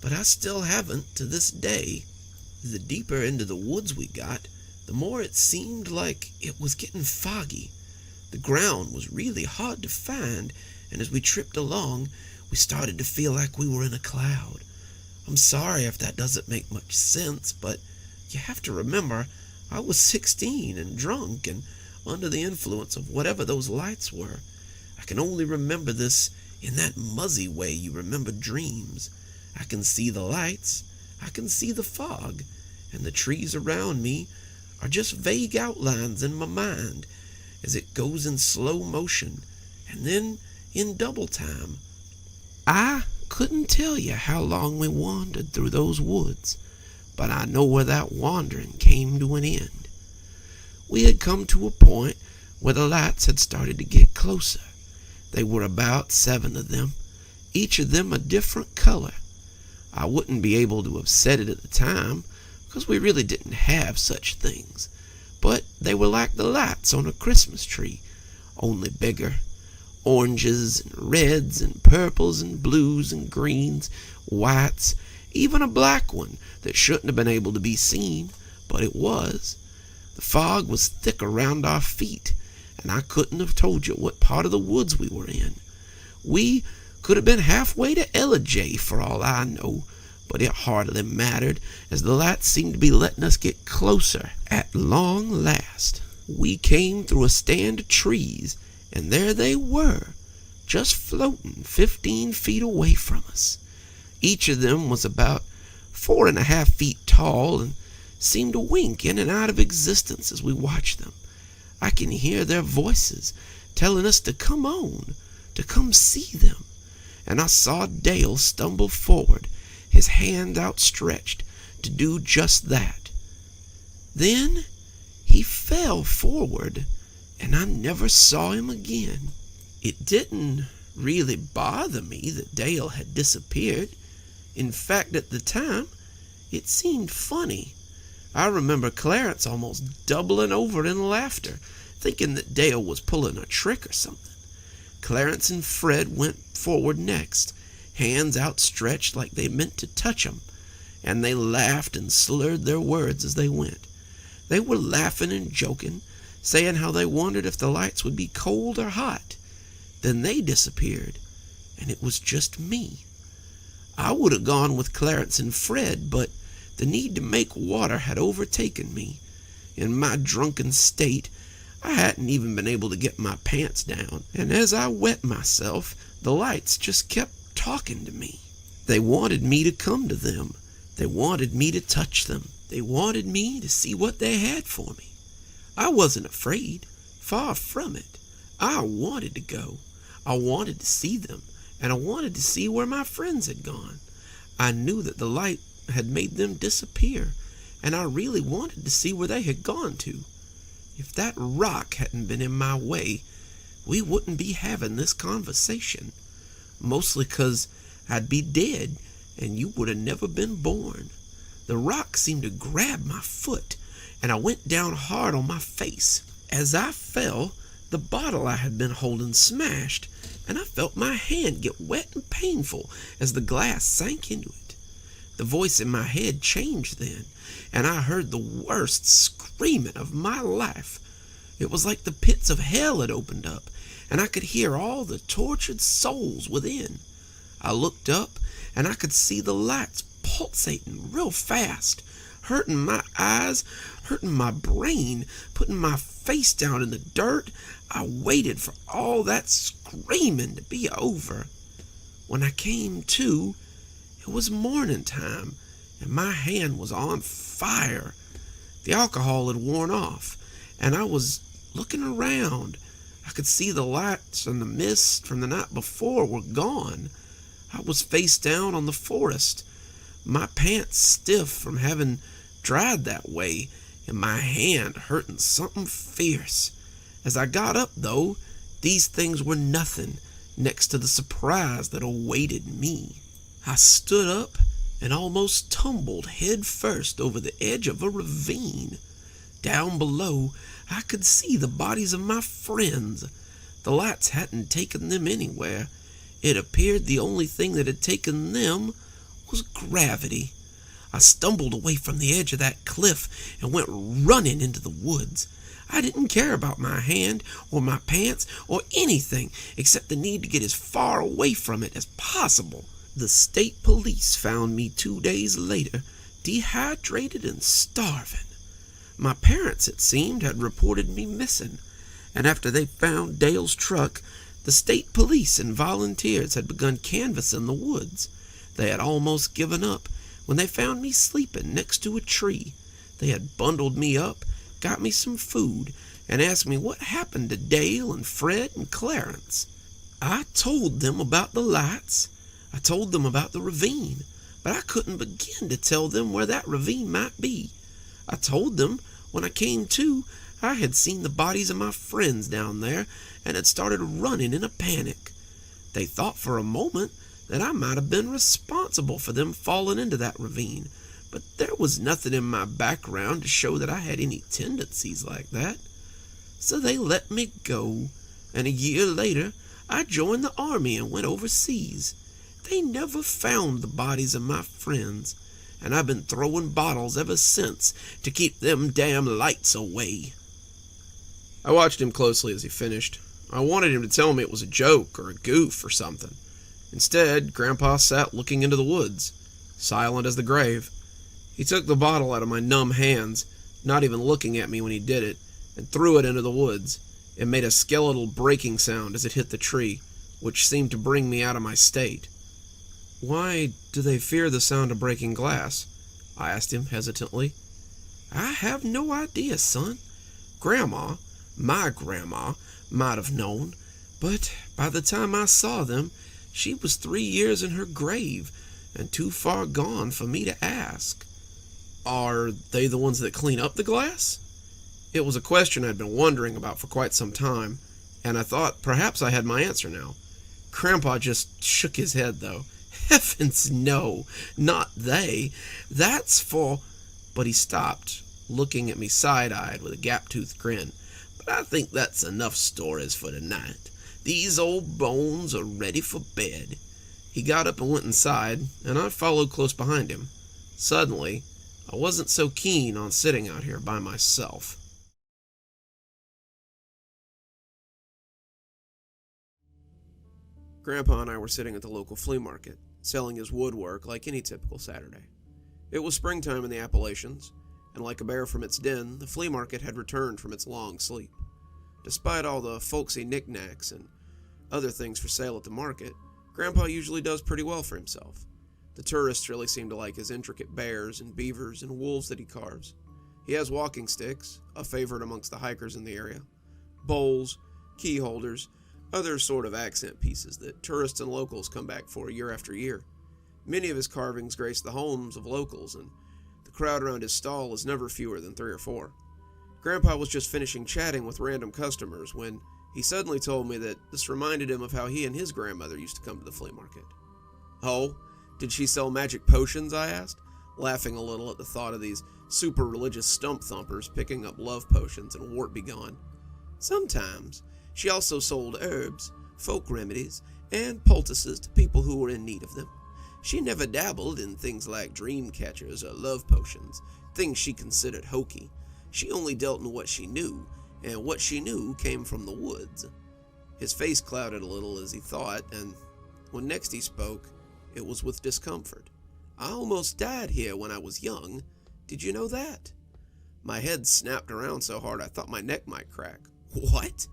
but I still haven't to this day. The deeper into the woods we got, the more it seemed like it was getting foggy. The ground was really hard to find, and as we tripped along, we started to feel like we were in a cloud. I'm sorry if that doesn't make much sense, but you have to remember I was 16 and drunk and under the influence of whatever those lights were. I can only remember this in that muzzy way you remember dreams. I can see the lights, I can see the fog, and the trees around me are just vague outlines in my mind as it goes in slow motion and then in double time. I couldn't tell you how long we wandered through those woods, but I know where that wandering came to an end. We had come to a point where the lights had started to get closer. They were about 7 of them, each of them a different color. I wouldn't be able to have said it at the time, because we really didn't have such things, but they were like the lights on a Christmas tree, only bigger. Oranges and reds and purples and blues and greens, whites, even a black one that shouldn't have been able to be seen, but it was. The fog was thick around our feet, and I couldn't have told you what part of the woods we were in. We could have been halfway to Elijah for all I know, but it hardly mattered, as the lights seemed to be letting us get closer at long last. We came through a stand of trees, and there they were, just floating 15 feet away from us. Each of them was about 4.5 feet tall and seemed to wink in and out of existence as we watched them. I can hear their voices telling us to come on, to come see them, and I saw Dale stumble forward, his hand outstretched to do just that. Then he fell forward, and I never saw him again. It didn't really bother me that Dale had disappeared. In fact, at the time, it seemed funny. I remember Clarence almost doubling over in laughter, thinking that Dale was pulling a trick or something. Clarence and Fred went forward next, hands outstretched like they meant to touch him, and they laughed and slurred their words as they went. They were laughing and joking, saying how they wondered if the lights would be cold or hot. Then they disappeared, and it was just me. I would have gone with Clarence and Fred, but the need to make water had overtaken me. In my drunken state, I hadn't even been able to get my pants down, and as I wet myself, the lights just kept talking to me. They wanted me to come to them. They wanted me to touch them. They wanted me to see what they had for me. I wasn't afraid. Far from it. I wanted to go. I wanted to see them, and I wanted to see where my friends had gone. I knew that the light had made them disappear, and I really wanted to see where they had gone to. If that rock hadn't been in my way, we wouldn't be having this conversation. Mostly 'cause I'd be dead, and you would have never been born. The rock seemed to grab my foot, and I went down hard on my face. As I fell, the bottle I had been holding smashed, and I felt my hand get wet and painful as the glass sank into it. The voice in my head changed then, and I heard the worst screaming of my life. It was like the pits of hell had opened up, and I could hear all the tortured souls within. I looked up, and I could see the lights pulsating real fast, hurting my eyes, hurting my brain, putting my face down in the dirt. I waited for all that screaming to be over. When I came to, it was morning time, and my hand was on fire. The alcohol had worn off, and I was looking around, I could see the lights and the mist from the night before were gone. I was face down on the forest, my pants stiff from having dried that way, and my hand hurting something fierce. As I got up, though, these things were nothing next to the surprise that awaited me. I stood up and almost tumbled head first over the edge of a ravine. Down below, I could see the bodies of my friends. The lights hadn't taken them anywhere. It appeared the only thing that had taken them was gravity. I stumbled away from the edge of that cliff and went running into the woods. I didn't care about my hand or my pants or anything except the need to get as far away from it as possible. The state police found me 2 days later, dehydrated and starving. My parents, it seemed, had reported me missing, and after they found Dale's truck, the state police and volunteers had begun canvassing the woods. They had almost given up when they found me sleeping next to a tree. They had bundled me up, got me some food, and asked me what happened to Dale and Fred and Clarence. I told them about the lights. I told them about the ravine, but I couldn't begin to tell them where that ravine might be. I told them when I came to, I had seen the bodies of my friends down there and had started running in a panic. They thought for a moment that I might have been responsible for them falling into that ravine, but there was nothing in my background to show that I had any tendencies like that. So they let me go, and a year later I joined the army and went overseas. They never found the bodies of my friends, and I've been throwing bottles ever since to keep them damn lights away. I watched him closely as he finished. I wanted him to tell me it was a joke or a goof or something. Instead, Grandpa sat looking into the woods, silent as the grave. He took the bottle out of my numb hands, not even looking at me when he did it, and threw it into the woods. It made a skeletal breaking sound as it hit the tree, which seemed to bring me out of my state. "Why do they fear the sound of breaking glass?" I asked him hesitantly. "I have no idea, son. Grandma, my grandma, might have known, but by the time I saw them, she was 3 years in her grave and too far gone for me to ask." "Are they the ones that clean up the glass?" It was a question I'd been wondering about for quite some time, and I thought perhaps I had my answer now. Grandpa just shook his head, though. "Heavens, no, not they. That's for—" But he stopped, looking at me side-eyed with a gap-toothed grin. "But I think that's enough stories for tonight. These old bones are ready for bed." He got up and went inside, and I followed close behind him. Suddenly, I wasn't so keen on sitting out here by myself. Grandpa and I were sitting at the local flea market, selling his woodwork like any typical Saturday. It was springtime in the Appalachians, and like a bear from its den, the flea market had returned from its long sleep. Despite all the folksy knickknacks and other things for sale at the market, Grandpa usually does pretty well for himself. The tourists really seem to like his intricate bears and beavers and wolves that he carves. He has walking sticks, a favorite amongst the hikers in the area, bowls, key holders, other sort of accent pieces that tourists and locals come back for year after year. Many of his carvings grace the homes of locals, and the crowd around his stall is never fewer than 3 or 4. Grandpa was just finishing chatting with random customers when he suddenly told me that this reminded him of how he and his grandmother used to come to the flea market. "Oh, did she sell magic potions?" I asked, laughing a little at the thought of these super religious stump thumpers picking up love potions and wart begone. "Sometimes. She also sold herbs, folk remedies, and poultices to people who were in need of them. She never dabbled in things like dream catchers or love potions, things she considered hokey. She only dealt in what she knew, and what she knew came from the woods." His face clouded a little as he thought, and when next he spoke, it was with discomfort. "I almost died here when I was young. Did you know that?" My head snapped around so hard I thought my neck might crack. "What?"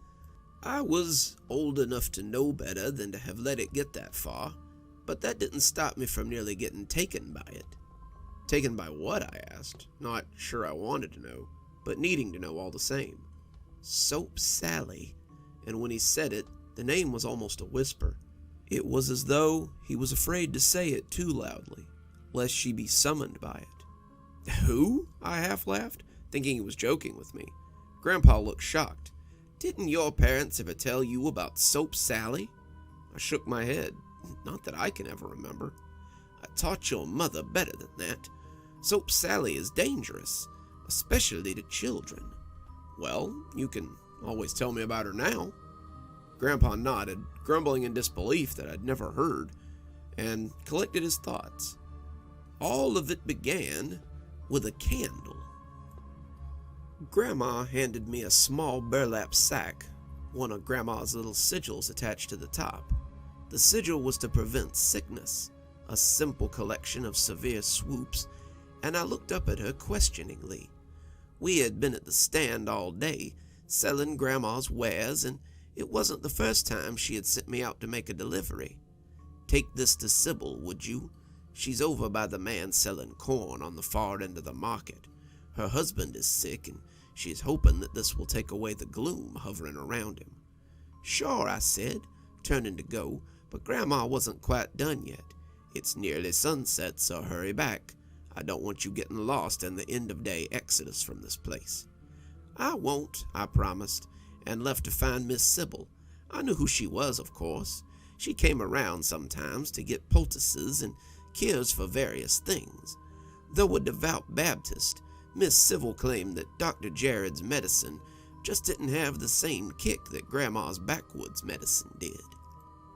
"I was old enough to know better than to have let it get that far, but that didn't stop me from nearly getting taken by it." "Taken by what?" I asked, not sure I wanted to know, but needing to know all the same. "Soap Sally. and when he said it, the name was almost a whisper. It was as though he was afraid to say it too loudly, lest she be summoned by it. "Who?" I half laughed, thinking he was joking with me. Grandpa looked shocked. "Didn't your parents ever tell you about Soap Sally?" I shook my head. "Not that I can ever remember." "I taught your mother better than that. Soap Sally is dangerous, especially to children." "Well, you can always tell me about her now." Grandpa nodded, grumbling in disbelief that I'd never heard, and collected his thoughts. "All of it began with a candle." Grandma handed me a small burlap sack, one of Grandma's little sigils attached to the top. The sigil was to prevent sickness, a simple collection of severe swoops, and I looked up at her questioningly. We had been at the stand all day, selling Grandma's wares, and it wasn't the first time she had sent me out to make a delivery. "Take this to Sybil, would you? She's over by the man selling corn on the far end of the market. Her husband is sick, and she's hoping that this will take away the gloom hovering around him." "Sure," I said, turning to go, but Grandma wasn't quite done yet. "It's nearly sunset, so hurry back. I don't want you getting lost in the end-of-day exodus from this place." "I won't," I promised, and left to find Miss Sybil. I knew who she was, of course. She came around sometimes to get poultices and cures for various things. Though a devout Baptist, Miss Sybil claimed that Dr. Jared's medicine just didn't have the same kick that Grandma's backwoods medicine did.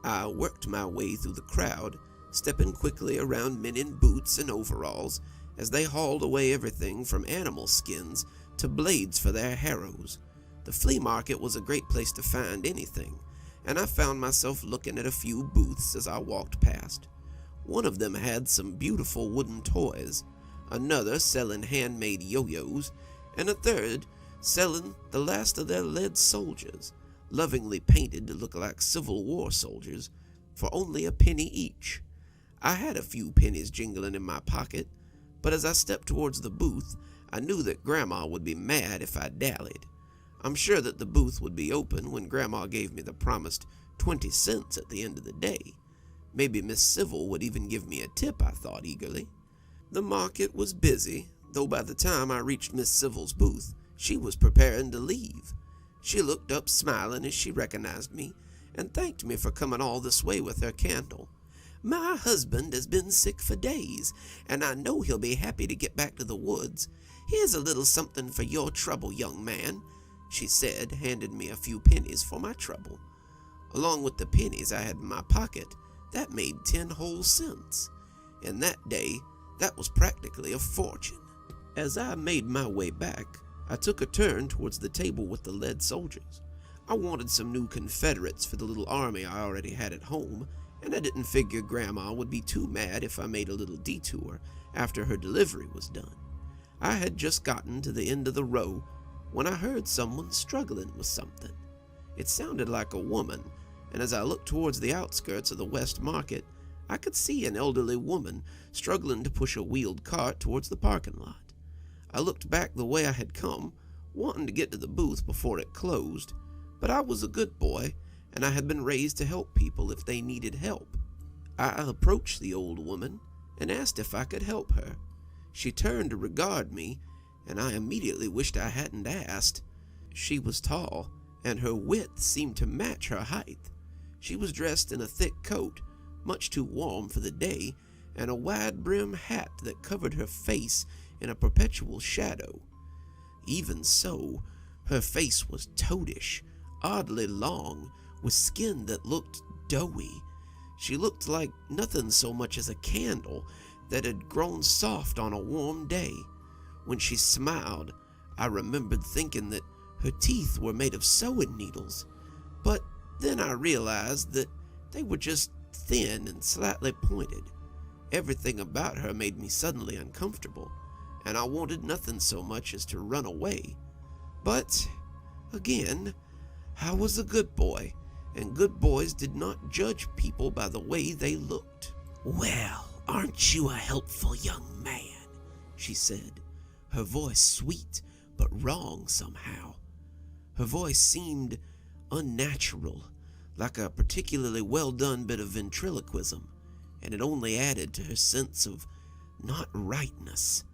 I worked my way through the crowd, stepping quickly around men in boots and overalls as they hauled away everything from animal skins to blades for their harrows. The flea market was a great place to find anything, and I found myself looking at a few booths as I walked past. One of them had some beautiful wooden toys, another selling handmade yo-yos, and a third selling the last of their lead soldiers, lovingly painted to look like Civil War soldiers, for only a penny each. I had a few pennies jingling in my pocket, but as I stepped towards the booth, I knew that Grandma would be mad if I dallied. I'm sure that the booth would be open when Grandma gave me the promised 20 cents at the end of the day. Maybe Miss Sybil would even give me a tip, I thought eagerly. The market was busy, though by the time I reached Miss Sybil's booth, she was preparing to leave. She looked up smiling as she recognized me, and thanked me for coming all this way with her candle. "My husband has been sick for days, and I know he'll be happy to get back to the woods. Here's a little something for your trouble, young man," she said, handing me a few pennies for my trouble. Along with the pennies I had in my pocket, that made 10 whole cents. In that day, that was practically a fortune. As I made my way back, I took a turn towards the table with the lead soldiers. I wanted some new Confederates for the little army I already had at home, and I didn't figure Grandma would be too mad if I made a little detour after her delivery was done. I had just gotten to the end of the row when I heard someone struggling with something. It sounded like a woman, and as I looked towards the outskirts of the West Market, I could see an elderly woman struggling to push a wheeled cart towards the parking lot. I looked back the way I had come, wanting to get to the booth before it closed, but I was a good boy, and I had been raised to help people if they needed help. I approached the old woman and asked if I could help her. She turned to regard me, and I immediately wished I hadn't asked. She was tall, and her width seemed to match her height. She was dressed in a thick coat, much too warm for the day, and a wide-brimmed hat that covered her face in a perpetual shadow. Even so, her face was toadish, oddly long, with skin that looked doughy. She looked like nothing so much as a candle that had grown soft on a warm day. When she smiled, I remembered thinking that her teeth were made of sewing needles, but then I realized that they were just thin and slightly pointed. Everything about her made me suddenly uncomfortable, and I wanted nothing so much as to run away. But, again, I was a good boy, and good boys did not judge people by the way they looked. "Well, aren't you a helpful young man?" she said, her voice sweet but wrong somehow. Her voice seemed unnatural, like a particularly well-done bit of ventriloquism, and it only added to her sense of not rightness.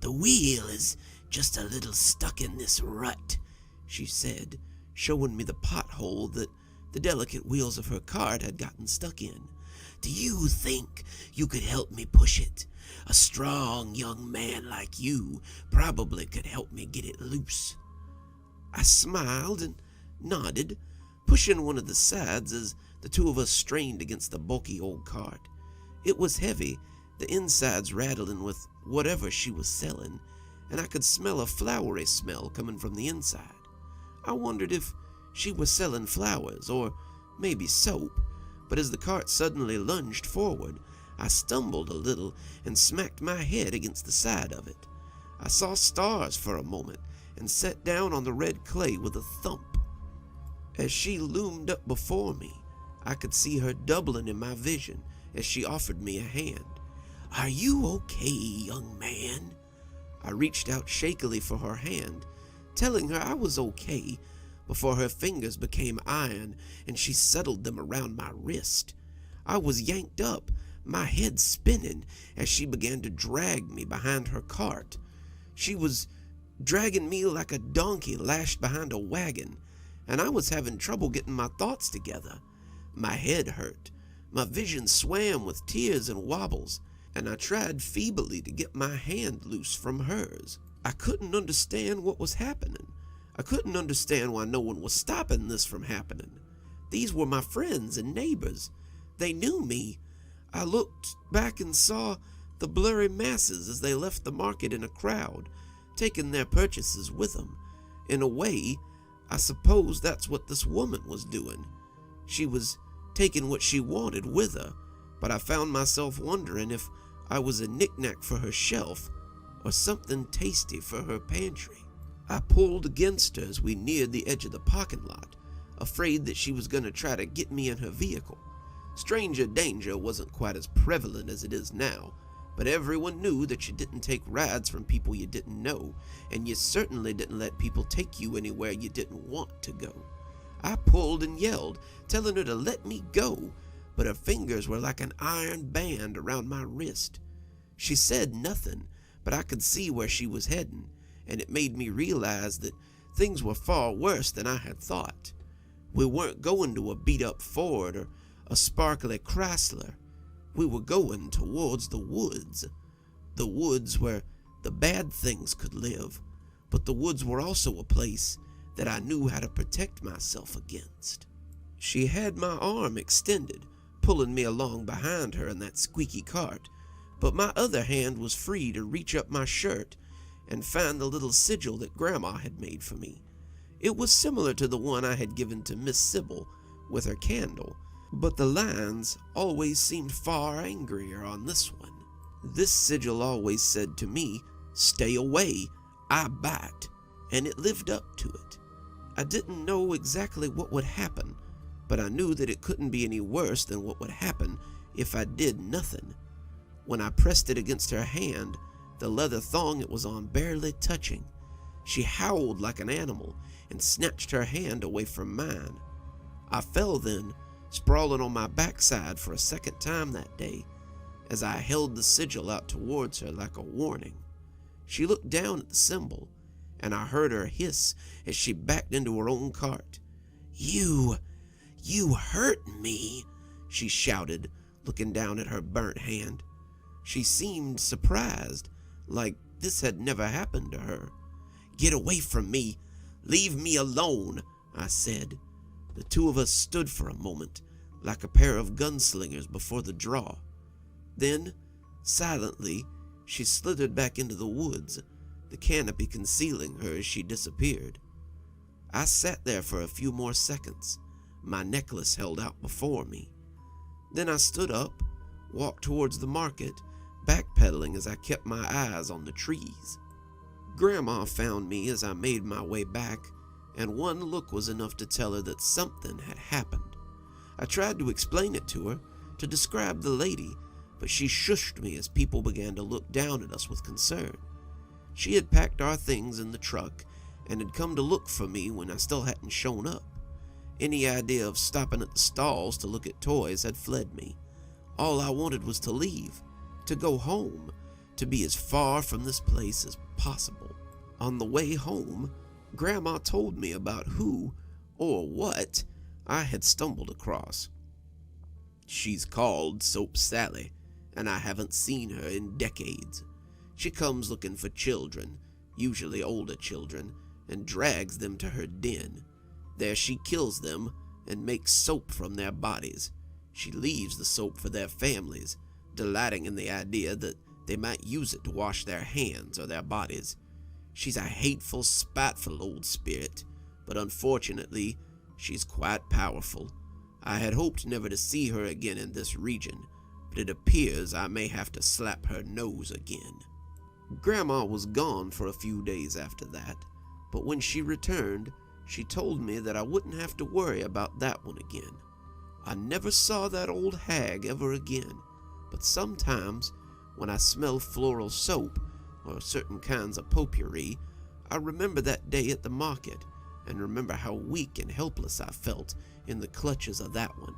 "The wheel is just a little stuck in this rut," she said, showing me the pothole that the delicate wheels of her cart had gotten stuck in. "Do you think you could help me push it? A strong young man like you probably could help me get it loose." I smiled and nodded, pushing one of the sides as the two of us strained against the bulky old cart. It was heavy, the insides rattling with whatever she was selling, and I could smell a flowery smell coming from the inside. I wondered if she was selling flowers, or maybe soap, but as the cart suddenly lunged forward, I stumbled a little and smacked my head against the side of it. I saw stars for a moment and sat down on the red clay with a thump. As she loomed up before me, I could see her doubling in my vision as she offered me a hand. "Are you okay, young man?" I reached out shakily for her hand, telling her I was okay, before her fingers became iron and she settled them around my wrist. I was yanked up, my head spinning, as she began to drag me behind her cart. She was dragging me like a donkey lashed behind a wagon, and I was having trouble getting my thoughts together. My head hurt, my vision swam with tears and wobbles, and I tried feebly to get my hand loose from hers. I couldn't understand what was happening. I couldn't understand why no one was stopping this from happening. These were my friends and neighbors. They knew me. I looked back and saw the blurry masses as they left the market in a crowd, taking their purchases with them. In a way, I suppose that's what this woman was doing. She was taking what she wanted with her, but I found myself wondering if I was a knick-knack for her shelf or something tasty for her pantry. I pulled against her as we neared the edge of the parking lot, afraid that she was going to try to get me in her vehicle. Stranger danger wasn't quite as prevalent as it is now, but everyone knew that you didn't take rides from people you didn't know, and you certainly didn't let people take you anywhere you didn't want to go. I pulled and yelled, telling her to let me go, but her fingers were like an iron band around my wrist. She said nothing, but I could see where she was heading, and it made me realize that things were far worse than I had thought. We weren't going to a beat-up Ford or a sparkly Chrysler. We were going towards the woods where the bad things could live, but the woods were also a place that I knew how to protect myself against. She had my arm extended, pulling me along behind her in that squeaky cart, but my other hand was free to reach up my shirt and find the little sigil that Grandma had made for me. It was similar to the one I had given to Miss Sybil with her candle, but the lines always seemed far angrier on this one. This sigil always said to me, "Stay away, I bite," and it lived up to it. I didn't know exactly what would happen, but I knew that it couldn't be any worse than what would happen if I did nothing. When I pressed it against her hand, the leather thong it was on barely touching, she howled like an animal and snatched her hand away from mine. I fell then, sprawling on my backside for a second time that day, as I held the sigil out towards her like a warning. She looked down at the symbol, and I heard her hiss as she backed into her own cart. You hurt me," she shouted, looking down at her burnt hand. She seemed surprised, like this had never happened to her. "Get away from me! Leave me alone!" I said. The two of us stood for a moment, like a pair of gunslingers before the draw. Then, silently, she slithered back into the woods, the canopy concealing her as she disappeared. I sat there for a few more seconds, my necklace held out before me. Then I stood up, walked towards the market, backpedaling as I kept my eyes on the trees. Grandma found me as I made my way back, and one look was enough to tell her that something had happened. I tried to explain it to her, to describe the lady, but she shushed me as people began to look down at us with concern. She had packed our things in the truck and had come to look for me when I still hadn't shown up. Any idea of stopping at the stalls to look at toys had fled me. All I wanted was to leave, to go home, to be as far from this place as possible. On the way home, Grandma told me about who, or what, I had stumbled across. She's called Soap Sally, and I haven't seen her in decades. She comes looking for children, usually older children, and drags them to her den. There she kills them and makes soap from their bodies. She leaves the soap for their families, delighting in the idea that they might use it to wash their hands or their bodies. She's a hateful, spiteful old spirit, but unfortunately, she's quite powerful. I had hoped never to see her again in this region, but it appears I may have to slap her nose again. Grandma was gone for a few days after that, but when she returned, she told me that I wouldn't have to worry about that one again. I never saw that old hag ever again, but sometimes, when I smell floral soap or certain kinds of potpourri, I remember that day at the market and remember how weak and helpless I felt in the clutches of that one.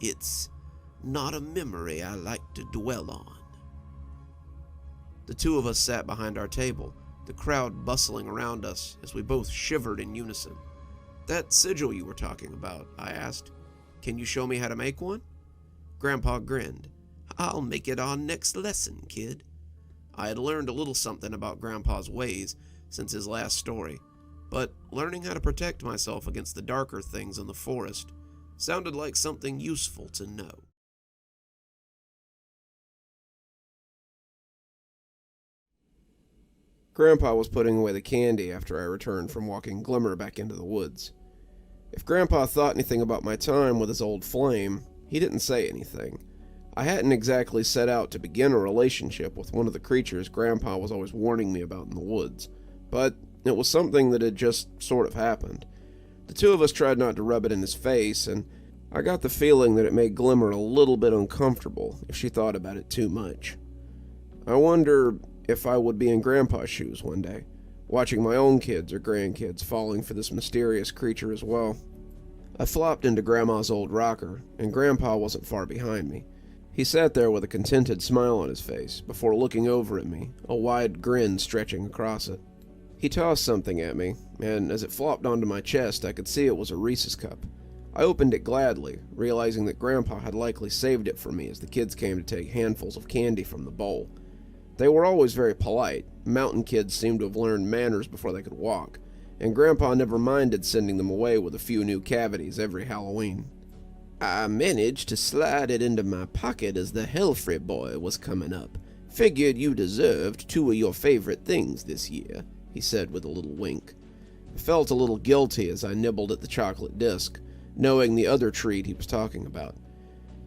It's not a memory I like to dwell on. The two of us sat behind our table, the crowd bustling around us as we both shivered in unison. "That sigil you were talking about," I asked. "Can you show me how to make one?" Grandpa grinned. "I'll make it our next lesson, kid." I had learned a little something about Grandpa's ways since his last story, but learning how to protect myself against the darker things in the forest sounded like something useful to know. Grandpa was putting away the candy after I returned from walking Glimmer back into the woods. If Grandpa thought anything about my time with his old flame, he didn't say anything. I hadn't exactly set out to begin a relationship with one of the creatures Grandpa was always warning me about in the woods, but it was something that had just sort of happened. The two of us tried not to rub it in his face, and I got the feeling that it made Glimmer a little bit uncomfortable if she thought about it too much. I wonder if I would be in Grandpa's shoes one day, watching my own kids or grandkids falling for this mysterious creature as well. I flopped into Grandma's old rocker, and Grandpa wasn't far behind me. He sat there with a contented smile on his face before looking over at me, a wide grin stretching across it. He tossed something at me, and as it flopped onto my chest, I could see it was a Reese's cup. I opened it gladly, realizing that Grandpa had likely saved it for me as the kids came to take handfuls of candy from the bowl. They were always very polite. Mountain kids seemed to have learned manners before they could walk, and Grandpa never minded sending them away with a few new cavities every Halloween. "I managed to slide it into my pocket as the Helfrey boy was coming up. Figured you deserved 2 of your favorite things this year," he said with a little wink. I felt a little guilty as I nibbled at the chocolate disc, knowing the other treat he was talking about.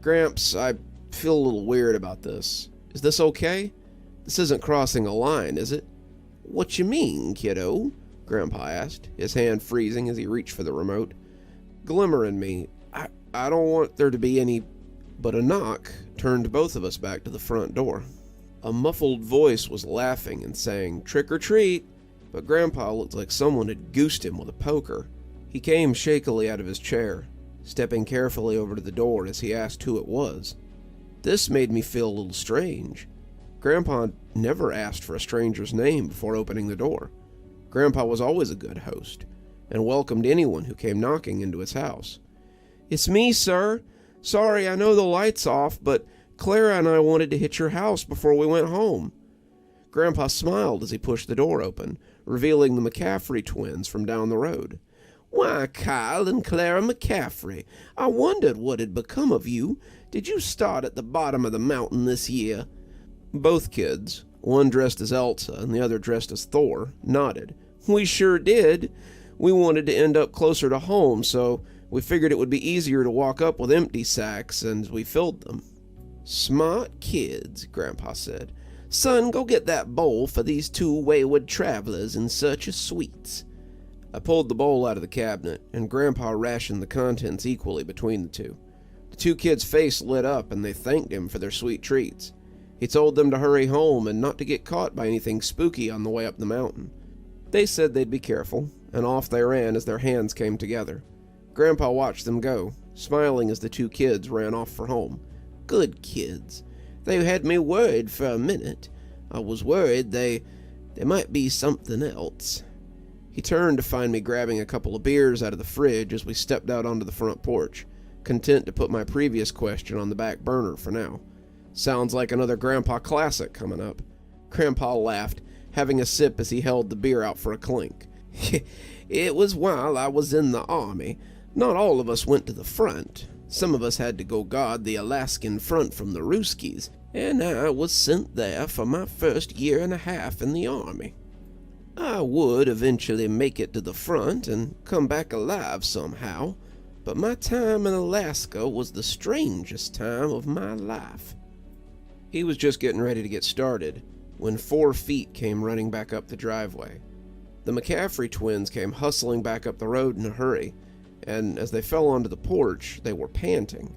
"Gramps, I feel a little weird about this. Is this okay? This isn't crossing a line, is it?" "What you mean, kiddo?" Grandpa asked, his hand freezing as he reached for the remote. Glimmer and me, I don't want there to be any... But a knock turned both of us back to the front door. A muffled voice was laughing and saying, "Trick or treat," but Grandpa looked like someone had goosed him with a poker. He came shakily out of his chair, stepping carefully over to the door as he asked who it was. This made me feel a little strange. Grandpa never asked for a stranger's name before opening the door. Grandpa was always a good host, and welcomed anyone who came knocking into his house. "It's me, sir. Sorry, I know the light's off, but Clara and I wanted to hit your house before we went home." Grandpa smiled as he pushed the door open, revealing the McCaffrey twins from down the road. "Why, Kyle and Clara McCaffrey, I wondered what had become of you. Did you start at the bottom of the mountain this year?" Both kids, one dressed as Elsa and the other dressed as Thor, nodded. "We sure did. We wanted to end up closer to home, so we figured it would be easier to walk up with empty sacks, and we filled them." "Smart kids," Grandpa said. "Son, go get that bowl for these 2 wayward travelers in search of sweets." I pulled the bowl out of the cabinet, and Grandpa rationed the contents equally between the two. The 2 kids' face lit up, and they thanked him for their sweet treats. He told them to hurry home and not to get caught by anything spooky on the way up the mountain. They said they'd be careful, and off they ran as their hands came together. Grandpa watched them go, smiling as the two kids ran off for home. Good kids. They had me worried for a minute. I was worried they might be something else. He turned to find me grabbing a couple of beers out of the fridge as we stepped out onto the front porch, content to put my previous question on the back burner for now. Sounds like another Grandpa classic coming up. Grandpa laughed, having a sip as he held the beer out for a clink. It was while I was in the army. Not all of us went to the front. Some of us had to go guard the Alaskan front from the Ruskies, and I was sent there for my first year and a half in the army. I would eventually make it to the front and come back alive somehow, but my time in Alaska was the strangest time of my life. He was just getting ready to get started when 4 feet came running back up the driveway. The McCaffrey twins came hustling back up the road in a hurry, and as they fell onto the porch, they were panting.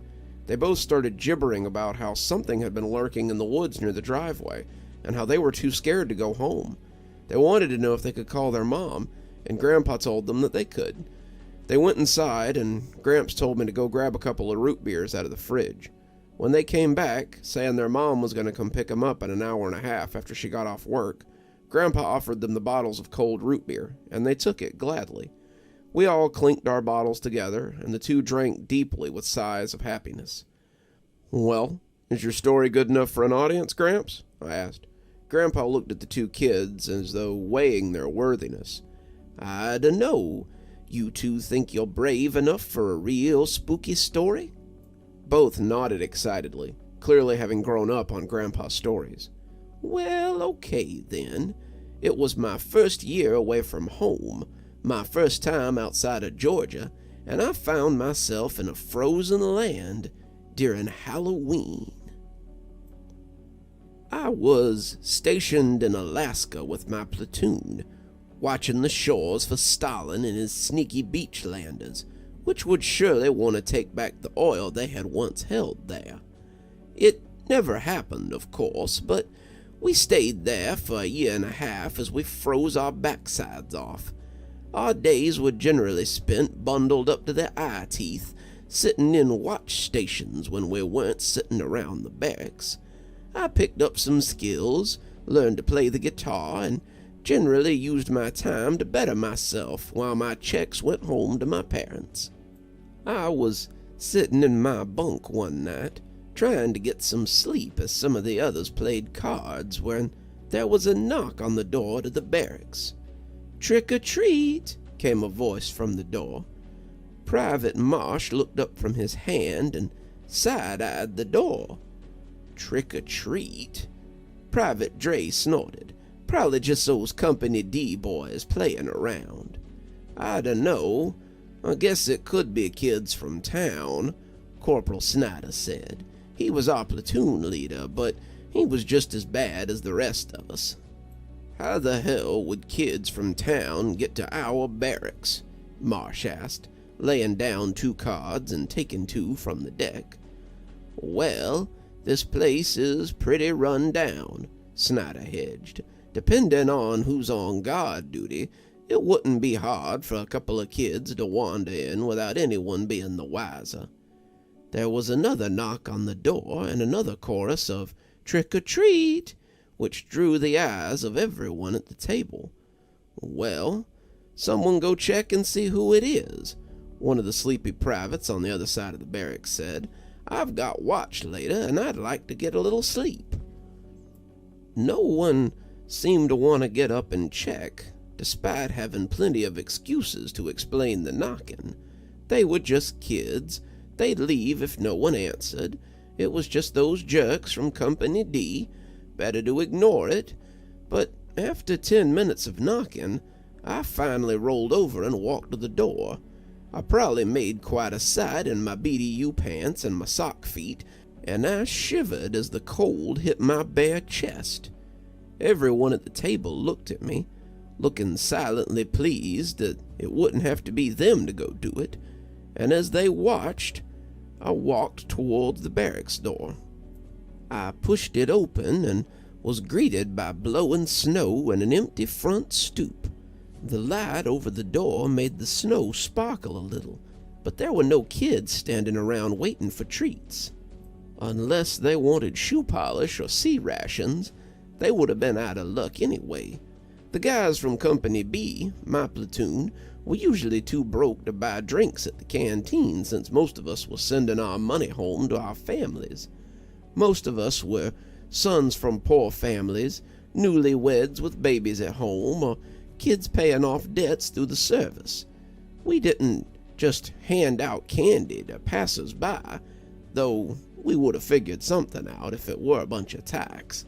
They both started gibbering about how something had been lurking in the woods near the driveway, and how they were too scared to go home. They wanted to know if they could call their mom, and Grandpa told them that they could. They went inside, and Gramps told me to go grab a couple of root beers out of the fridge. When they came back, saying their mom was going to come pick them up in an hour and a half after she got off work, Grandpa offered them the bottles of cold root beer, and they took it gladly. We all clinked our bottles together, and the two drank deeply with sighs of happiness. "Well, is your story good enough for an audience, Gramps?" I asked. Grandpa looked at the two kids as though weighing their worthiness. "I dunno. You two think you're brave enough for a real spooky story?" Both nodded excitedly, clearly having grown up on Grandpa's stories. "Well, okay then. It was my first year away from home, my first time outside of Georgia, and I found myself in a frozen land during Halloween. I was stationed in Alaska with my platoon, watching the shores for Stalin and his sneaky beachlanders, which would surely want to take back the oil they had once held there. It never happened, of course, but we stayed there for a year and a half as we froze our backsides off. Our days were generally spent bundled up to the eye teeth, sitting in watch stations when we weren't sitting around the barracks. I picked up some skills, learned to play the guitar, and generally used my time to better myself while my checks went home to my parents. I was sitting in my bunk one night, trying to get some sleep as some of the others played cards, when there was a knock on the door to the barracks. "Trick or treat," came a voice from the door. Private Marsh looked up from his hand and side-eyed the door. "Trick or treat?" Private Dre snorted. "Probably just those Company D boys playing around." "I dunno. I guess it could be kids from town," Corporal Snyder said. He was our platoon leader, but he was just as bad as the rest of us. "How the hell would kids from town get to our barracks?" Marsh asked, laying down 2 cards and taking 2 from the deck. "Well, this place is pretty run down," Snyder hedged. "Depending on who's on guard duty, it wouldn't be hard for a couple of kids to wander in without anyone being the wiser." There was another knock on the door and another chorus of "Trick or treat," which drew the eyes of everyone at the table. "Well, someone go check and see who it is," one of the sleepy privates on the other side of the barracks said. "I've got watch later, and I'd like to get a little sleep." No one seemed to want to get up and check, despite having plenty of excuses to explain the knocking. They were just kids. They'd leave if no one answered. It was just those jerks from Company D. Better to ignore it. But after 10 minutes of knocking, I finally rolled over and walked to the door. I probably made quite a sight in my BDU pants and my sock feet, and I shivered as the cold hit my bare chest. Everyone at the table looked at me, looking silently pleased that it wouldn't have to be them to go do it, and as they watched, I walked towards the barracks door. I pushed it open and was greeted by blowing snow and an empty front stoop. The light over the door made the snow sparkle a little. but there were no kids standing around waiting for treats. Unless they wanted shoe polish or sea rations, they would have been out of luck anyway. The guys from Company B, my platoon, were usually too broke to buy drinks at the canteen since most of us were sending our money home to our families. Most of us were sons from poor families, newlyweds with babies at home, or kids paying off debts through the service. We didn't just hand out candy to passers-by, though we would have figured something out if it were a bunch of tacks.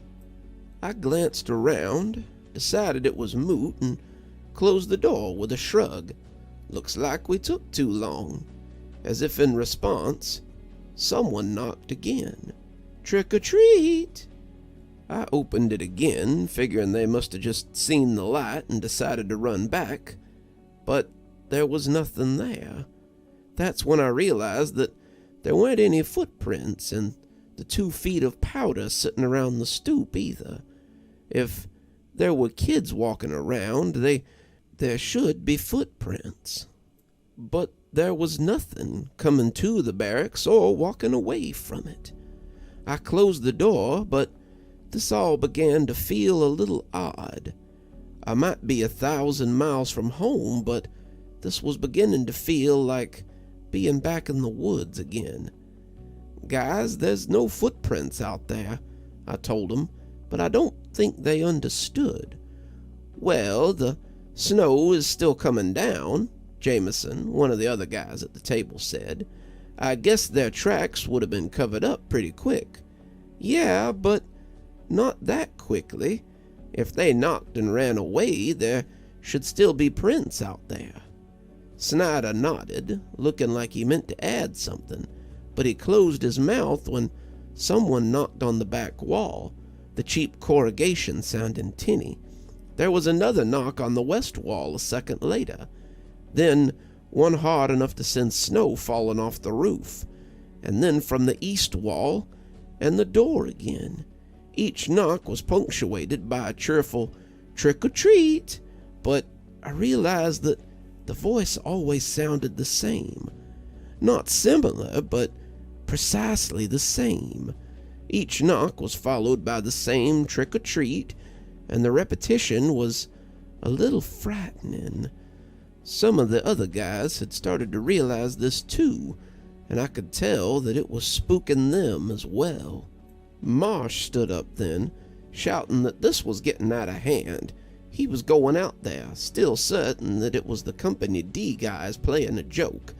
I glanced around, decided it was moot, and closed the door with a shrug. Looks like we took too long. As if in response, someone knocked again. "Trick or treat!" I opened it again, figuring they must have just seen the light and decided to run back. But there was nothing there. That's when I realized that there weren't any footprints and the 2 feet of powder sitting around the stoop either. If there were kids walking around, there should be footprints. But there was nothing coming to the barracks or walking away from it. I closed the door, but this all began to feel a little odd. I might be 1,000 miles from home, but this was beginning to feel like being back in the woods again. "Guys, there's no footprints out there," I told them, but I don't think they understood. "Well, the snow is still coming down," Jameson, one of the other guys at the table, said. "I guess their tracks would have been covered up pretty quick." "Yeah, but not that quickly. If they knocked and ran away, there should still be prints out there." Snyder nodded, looking like he meant to add something, but he closed his mouth when someone knocked on the back wall, the cheap corrugation sounding tinny. There was another knock on the west wall a second later, then one hard enough to send snow falling off the roof, and then from the east wall, and the door again. Each knock was punctuated by a cheerful "trick or treat," but I realized that the voice always sounded the same. Not similar, but precisely the same. Each knock was followed by the same "trick or treat," and the repetition was a little frightening. Some of the other guys had started to realize this too, and I could tell that it was spooking them as well. Marsh stood up then, shouting that this was getting out of hand. He was going out there, still certain that it was the Company D guys playing a joke,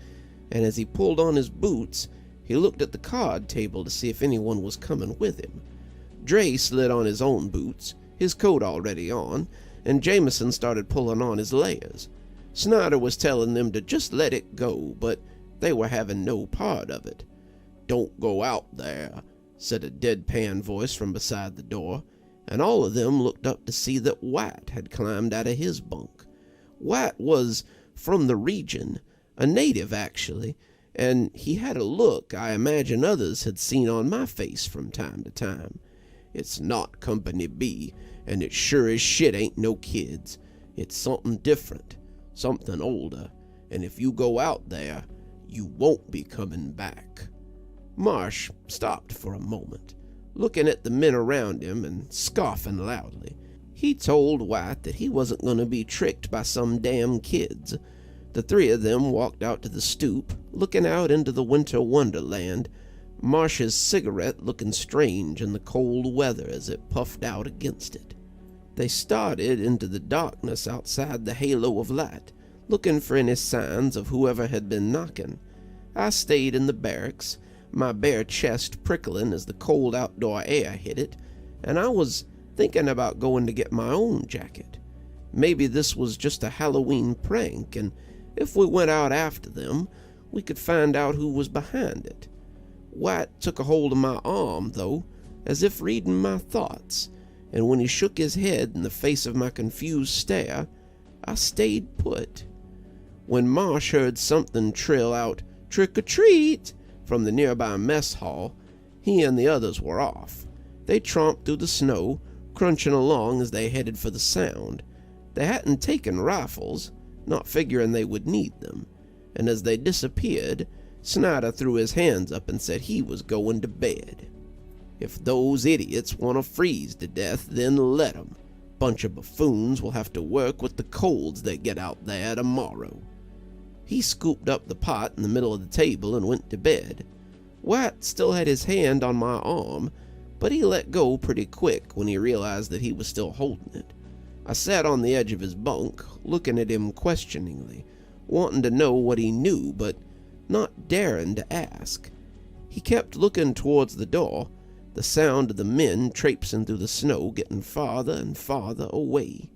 and as he pulled on his boots, he looked at the card table to see if anyone was coming with him. Dre slid on his own boots, his coat already on, and Jameson started pulling on his layers. Snyder was telling them to just let it go, but they were having no part of it. "Don't go out there," said a deadpan voice from beside the door, and all of them looked up to see that White had climbed out of his bunk. White was from the region, a native actually, and he had a look I imagine others had seen on my face from time to time. "It's not Company B, and it sure as shit ain't no kids. It's something different, something older, and if you go out there, you won't be coming back." Marsh stopped for a moment, looking at the men around him and scoffing loudly. He told White that he wasn't going to be tricked by some damn kids. The 3 of them walked out to the stoop, looking out into the winter wonderland, Marsh's cigarette looking strange in the cold weather as it puffed out against it. They started into the darkness outside the halo of light, looking for any signs of whoever had been knocking. I stayed in the barracks, my bare chest prickling as the cold outdoor air hit it, and I was thinking about going to get my own jacket. Maybe this was just a Halloween prank, and if we went out after them, we could find out who was behind it. White took a hold of my arm, though, as if reading my thoughts, and when he shook his head in the face of my confused stare, I stayed put. When Marsh heard something trill out, "Trick or treat," from the nearby mess hall, he and the others were off. They tromped through the snow, crunching along as they headed for the sound. They hadn't taken rifles, not figuring they would need them. and as they disappeared, Snyder threw his hands up and said he was going to bed. If those idiots want to freeze to death, then let 'em. Bunch of buffoons will have to work with the colds they get out there tomorrow. He scooped up the pot in the middle of the table and went to bed. White still had his hand on my arm, but he let go pretty quick when he realized that he was still holding it. I sat on the edge of his bunk, looking at him questioningly, wanting to know what he knew, but not daring to ask. He kept looking towards the door, the sound of the men traipsing through the snow getting farther and farther away.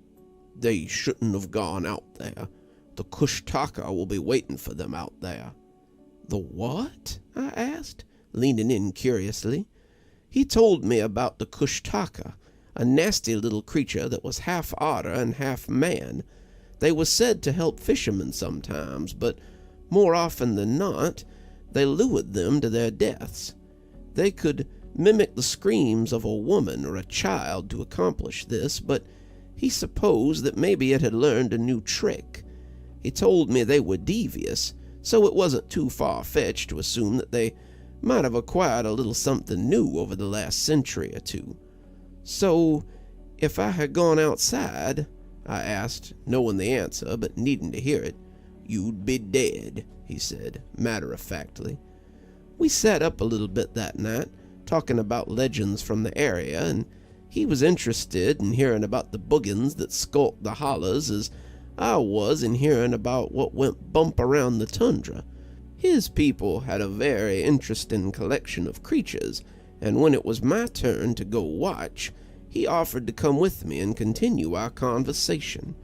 They shouldn't have gone out there. The Kushtaka will be waiting for them out there. The what? I asked, leaning in curiously. He told me about the Kushtaka, a nasty little creature that was half otter and half man. They were said to help fishermen sometimes, but more often than not, they lured them to their deaths. They could mimic the screams of a woman or a child to accomplish this, but he supposed that maybe it had learned a new trick. He told me they were devious, so it wasn't too far-fetched to assume that they might have acquired a little something new over the last century or two. So, if I had gone outside, I asked, knowing the answer, but needing to hear it. You'd be dead, he said, matter-of-factly. We sat up a little bit that night, talking about legends from the area, and he was interested in hearing about the boogans that skulked the hollers as I was in hearing about what went bump around the tundra. His people had a very interesting collection of creatures, and when it was my turn to go watch, he offered to come with me and continue our conversation.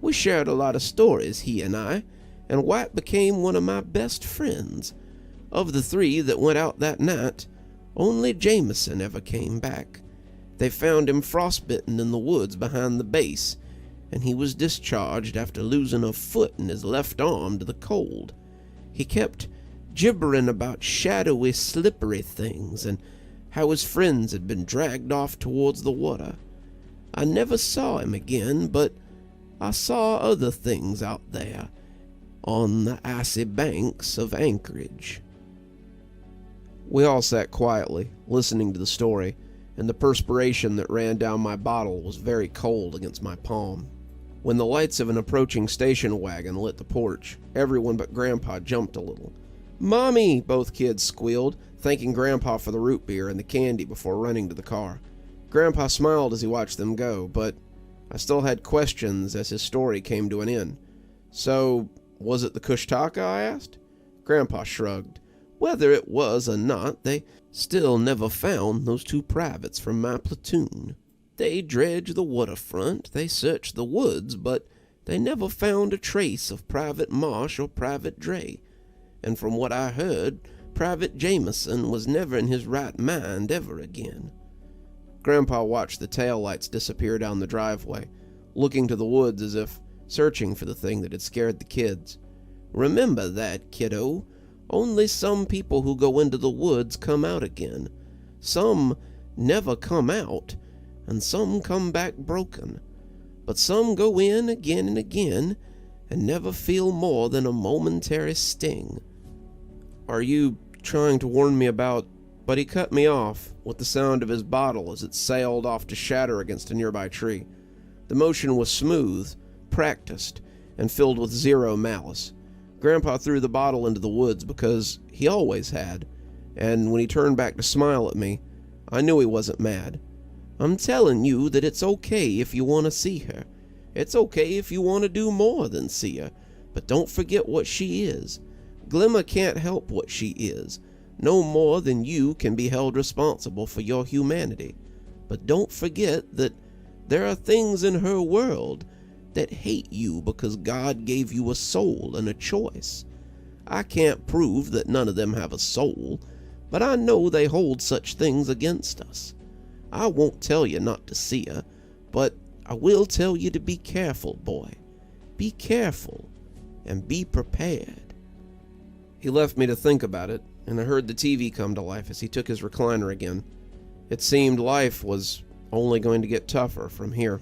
We shared a lot of stories, he and I, and White became one of my best friends. Of the three that went out that night, only Jameson ever came back. They found him frostbitten in the woods behind the base, and he was discharged after losing a foot and his left arm to the cold. He kept gibbering about shadowy, slippery things and how his friends had been dragged off towards the water. I never saw him again, but I saw other things out there on the icy banks of Anchorage. We all sat quietly, listening to the story, and the perspiration that ran down my bottle was very cold against my palm. When the lights of an approaching station wagon lit the porch, everyone but Grandpa jumped a little. "Mommy!" both kids squealed, thanking Grandpa for the root beer and the candy before running to the car. Grandpa smiled as he watched them go, but I still had questions as his story came to an end. "So, was it the Kushtaka?" I asked. Grandpa shrugged. Whether it was or not, they still never found those two privates from my platoon. They dredged the waterfront, they searched the woods, but they never found a trace of Private Marsh or Private Dre. And from what I heard, Private Jameson was never in his right mind ever again. Grandpa watched the taillights disappear down the driveway, looking to the woods as if searching for the thing that had scared the kids. "Remember that, kiddo. Only some people who go into the woods come out again. Some never come out, and some come back broken. But some go in again and again, and never feel more than a momentary sting." "Are you trying to warn me about—" But he cut me off with the sound of his bottle as it sailed off to shatter against a nearby tree. The motion was smooth, practiced, and filled with zero malice. Grandpa threw the bottle into the woods because he always had, and when he turned back to smile at me, I knew he wasn't mad. "I'm telling you that it's okay if you want to see her. It's okay if you want to do more than see her, but don't forget what she is. Glimmer can't help what she is, no more than you can be held responsible for your humanity. But don't forget that there are things in her world that hate you because God gave you a soul and a choice. I can't prove that none of them have a soul, but I know they hold such things against us. I won't tell you not to see her, but I will tell you to be careful, boy. Be careful and be prepared." He left me to think about it, and I heard the TV come to life as he took his recliner again. It seemed life was only going to get tougher from here.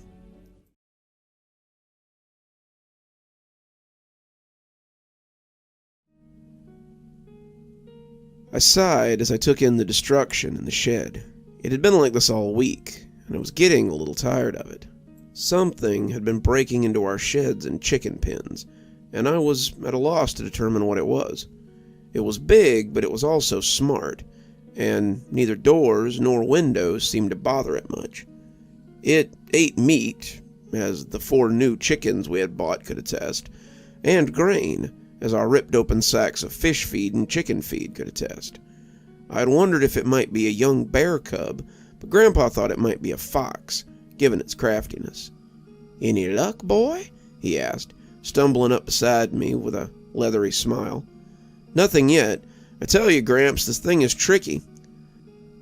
I sighed as I took in the destruction in the shed. It had been like this all week, and I was getting a little tired of it. Something had been breaking into our sheds and chicken pens, and I was at a loss to determine what it was. It was big, but it was also smart, and neither doors nor windows seemed to bother it much. It ate meat, as the 4 new chickens we had bought could attest, and grain, as our ripped open sacks of fish feed and chicken feed could attest. I had wondered if it might be a young bear cub, but Grandpa thought it might be a fox, given its craftiness. "Any luck, boy?" he asked, stumbling up beside me with a leathery smile. "Nothing yet. I tell you, Gramps, this thing is tricky."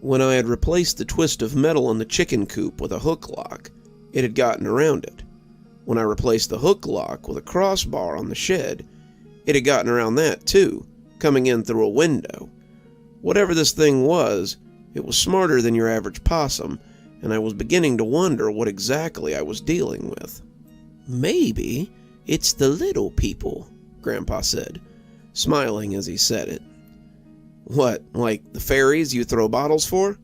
When I had replaced the twist of metal in the chicken coop with a hook lock, it had gotten around it. When I replaced the hook lock with a crossbar on the shed, it had gotten around that too, coming in through a window. Whatever this thing was, it was smarter than your average possum, and I was beginning to wonder what exactly I was dealing with. "Maybe it's the little people," Grandpa said, smiling as he said it. "What, like the fairies you throw bottles for?"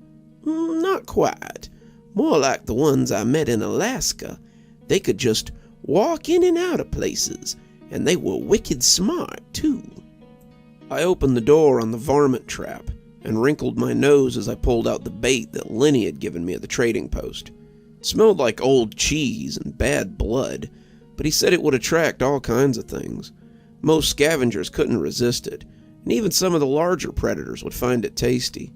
"Not quite. More like the ones I met in Alaska. They could just walk in and out of places, and they were wicked smart, too." I opened the door on the varmint trap and wrinkled my nose as I pulled out the bait that Lenny had given me at the trading post. It smelled like old cheese and bad blood, but he said it would attract all kinds of things. Most scavengers couldn't resist it, and even some of the larger predators would find it tasty.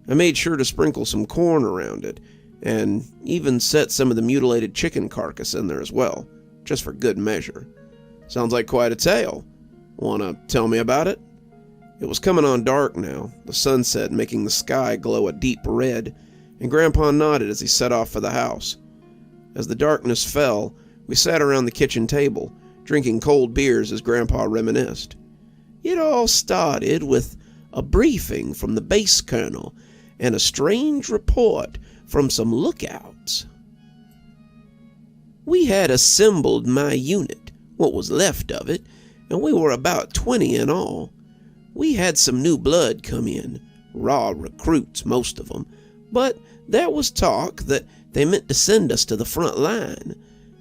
I made sure to sprinkle some corn around it, and even set some of the mutilated chicken carcass in there as well, just for good measure. "Sounds like quite a tale. Wanna tell me about it?" It was coming on dark now, the sunset making the sky glow a deep red, and Grandpa nodded as he set off for the house. As the darkness fell, we sat around the kitchen table, drinking cold beers as Grandpa reminisced. "It all started with a briefing from the base colonel and a strange report from some lookouts. We had assembled my unit, what was left of it, and we were about 20 in all. We had some new blood come in, raw recruits, most of them, but there was talk that they meant to send us to the front line.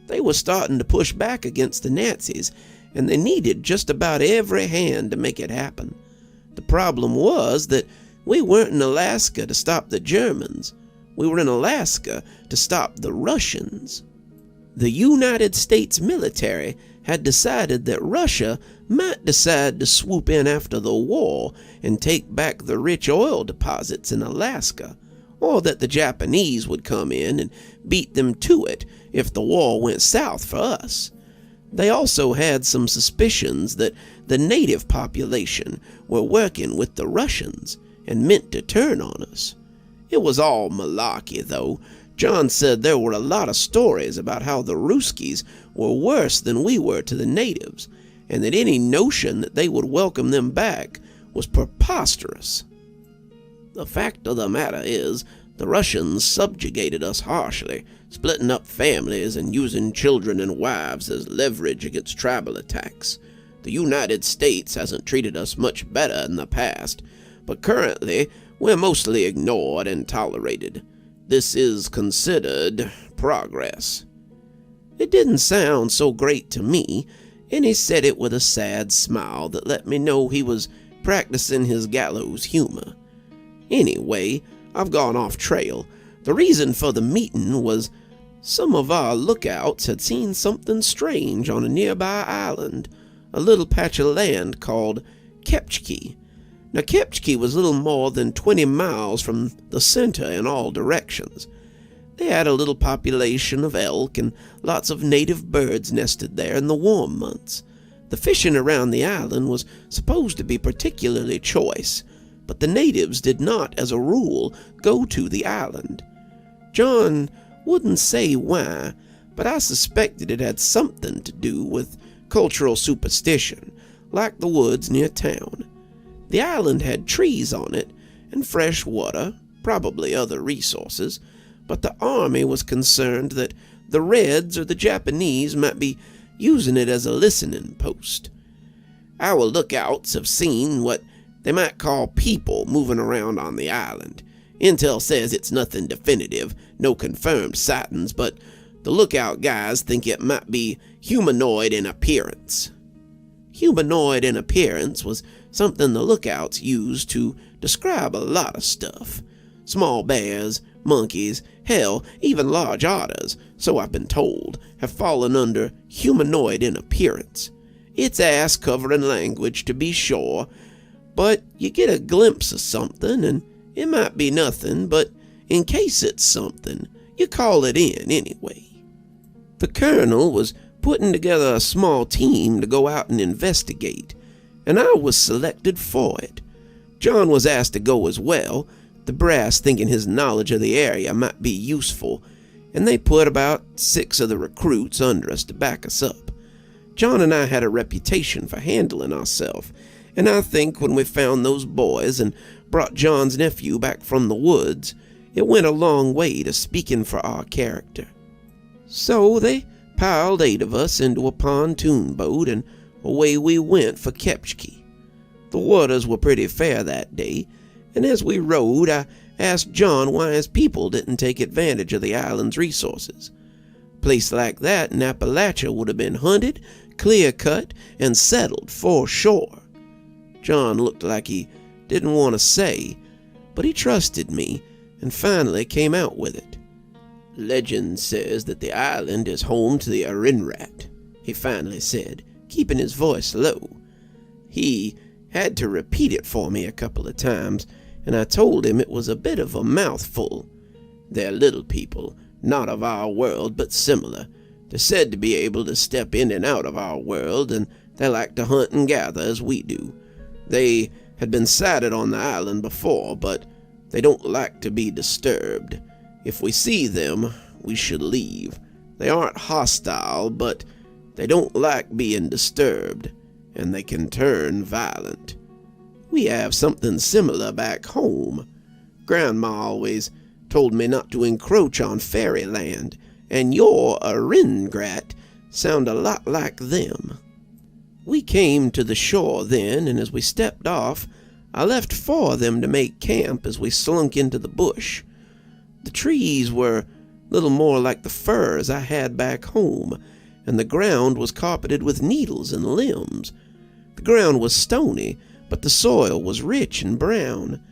They were starting to push back against the Nazis, and they needed just about every hand to make it happen. The problem was that we weren't in Alaska to stop the Germans. We were in Alaska to stop the Russians. The United States military had decided that Russia might decide to swoop in after the war and take back the rich oil deposits in Alaska, or that the Japanese would come in and beat them to it if the war went south for us. They also had some suspicions that the native population were working with the Russians and meant to turn on us. It was all malarkey, though. John said there were a lot of stories about how the Ruskies were worse than we were to the natives, and that any notion that they would welcome them back was preposterous. The fact of the matter is, the Russians subjugated us harshly, splitting up families and using children and wives as leverage against tribal attacks. The United States hasn't treated us much better in the past, but currently we're mostly ignored and tolerated. This is considered progress." It didn't sound so great to me, and he said it with a sad smile that let me know he was practicing his gallows humor. Anyway, I've gone off trail. The reason for the meeting was some of our lookouts had seen something strange on a nearby island, a little patch of land called Kepchki. Now, Kepchki was little more than 20 miles from the center in all directions. They had a little population of elk and lots of native birds nested there in the warm months. The fishing around the island was supposed to be particularly choice, but the natives did not, as a rule, go to the island. John wouldn't say why, but I suspected it had something to do with cultural superstition, like the woods near town. The island had trees on it, and fresh water, probably other resources, but the army was concerned that the Reds or the Japanese might be using it as a listening post. Our lookouts have seen what They might call people moving around on the island. Intel says it's nothing definitive, no confirmed sightings, but the lookout guys think it might be humanoid in appearance. Humanoid in appearance was something the lookouts used to describe a lot of stuff. Small bears, monkeys, hell, even large otters, so I've been told, have fallen under humanoid in appearance. It's ass-covering language, to be sure, but you get a glimpse of something, and it might be nothing, but in case it's something, you call it in anyway. The colonel was putting together a small team to go out and investigate, and I was selected for it. John was asked to go as well, the brass thinking his knowledge of the area might be useful, and they put about 6 of the recruits under us to back us up. John and I had a reputation for handling ourselves, and I think when we found those boys and brought John's nephew back from the woods, it went a long way to speaking for our character. So they piled 8 of us into a pontoon boat, and away we went for Kepchki. The waters were pretty fair that day, and as we rowed, I asked John why his people didn't take advantage of the island's resources. A place like that in Appalachia would have been hunted, clear-cut, and settled for sure. John looked like he didn't want to say, but he trusted me and finally came out with it. Legend says that the island is home to the Erinrat, he finally said, keeping his voice low. He had to repeat it for me a couple of times, and I told him it was a bit of a mouthful. They're little people, not of our world, but similar. They're said to be able to step in and out of our world, and they like to hunt and gather as we do. They had been sighted on the island before, but they don't like to be disturbed. If we see them, we should leave. They aren't hostile, but they don't like being disturbed, and they can turn violent. We have something similar back home. Grandma always told me not to encroach on fairyland, and your Erinrat sound a lot like them. We came to the shore then, and as we stepped off, I left 4 of them to make camp as we slunk into the bush. The trees were little more like the firs I had back home, and the ground was carpeted with needles and limbs. The ground was stony, but the soil was rich and brown.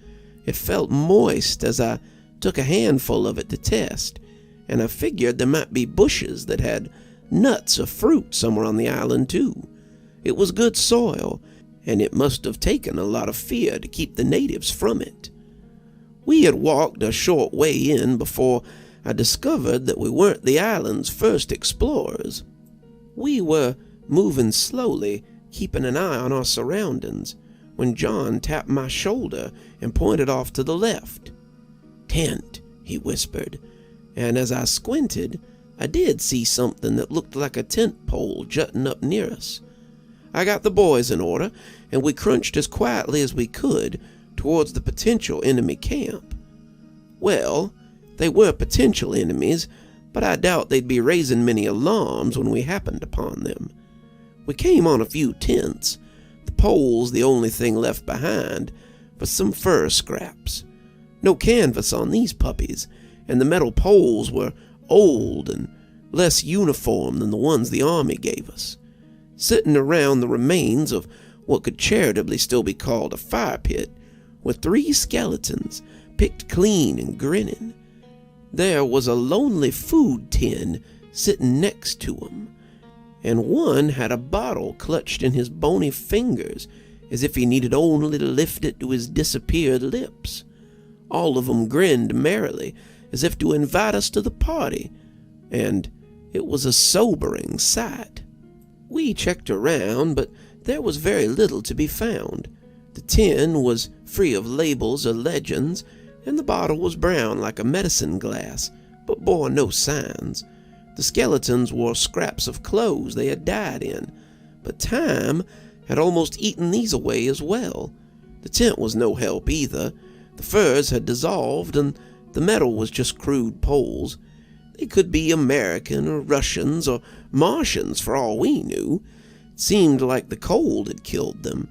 It felt moist as I took a handful of it to test, and I figured there might be bushes that had nuts or fruit somewhere on the island too. It was good soil, and it must have taken a lot of fear to keep the natives from it. We had walked a short way in before I discovered that we weren't the island's first explorers. We were moving slowly, keeping an eye on our surroundings, when John tapped my shoulder and pointed off to the left. "Tent," he whispered, and as I squinted, I did see something that looked like a tent pole jutting up near us. I got the boys in order, and we crunched as quietly as we could towards the potential enemy camp. Well, they were potential enemies, but I doubt they'd be raising many alarms when we happened upon them. We came on a few tents, the poles the only thing left behind, but some fur scraps. No canvas on these puppies, and the metal poles were old and less uniform than the ones the army gave us. Sitting around the remains of what could charitably still be called a fire pit were 3 skeletons, picked clean and grinning. There was a lonely food tin sitting next to him, and one had a bottle clutched in his bony fingers as if he needed only to lift it to his disappeared lips. All of them grinned merrily as if to invite us to the party, and it was a sobering sight. We checked around, but there was very little to be found. The tin was free of labels or legends, and the bottle was brown like a medicine glass, but bore no signs. The skeletons wore scraps of clothes they had died in, but time had almost eaten these away as well. The tent was no help either. The furs had dissolved, and the metal was just crude poles. They could be American or Russians or Martians for all we knew. It seemed like the cold had killed them,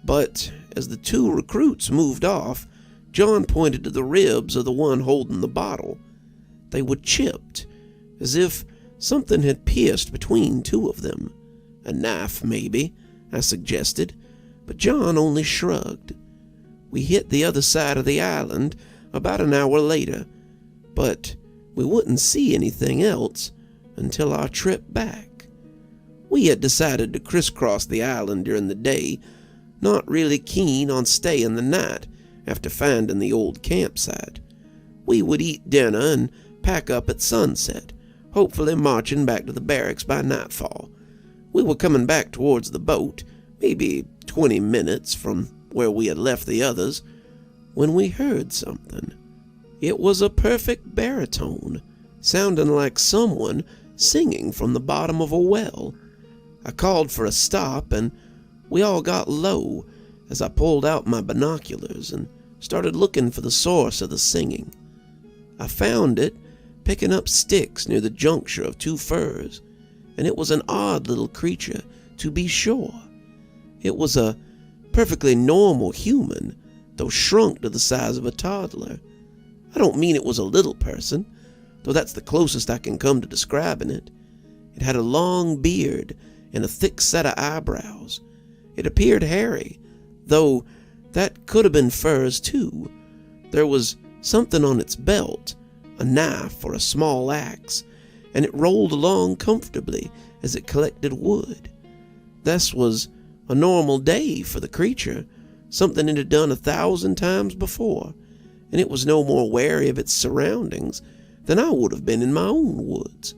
But as the two recruits moved off, John pointed to the ribs of the one holding the bottle. They were chipped, as if something had pierced between two of them. A knife, maybe, I suggested, but John only shrugged. We hit the other side of the island about an hour later, but we wouldn't see anything else until our trip back. We had decided to crisscross the island during the day, not really keen on staying the night after finding the old campsite. We would eat dinner and pack up at sunset, hopefully marching back to the barracks by nightfall. We were coming back towards the boat, maybe 20 minutes from where we had left the others, when we heard something. It was a perfect baritone, sounding like someone singing from the bottom of a well. I called for a stop, and we all got low as I pulled out my binoculars and started looking for the source of the singing. I found it picking up sticks near the juncture of two firs, and it was an odd little creature, to be sure. It was a perfectly normal human, though shrunk to the size of a toddler. I don't mean it was a little person, though that's the closest I can come to describing it. It had a long beard and a thick set of eyebrows. It appeared hairy, though that could have been furs too. There was something on its belt, a knife or a small axe, and it rolled along comfortably as it collected wood. This was a normal day for the creature, something it had done 1,000 times before, and it was no more wary of its surroundings than I would have been in my own woods.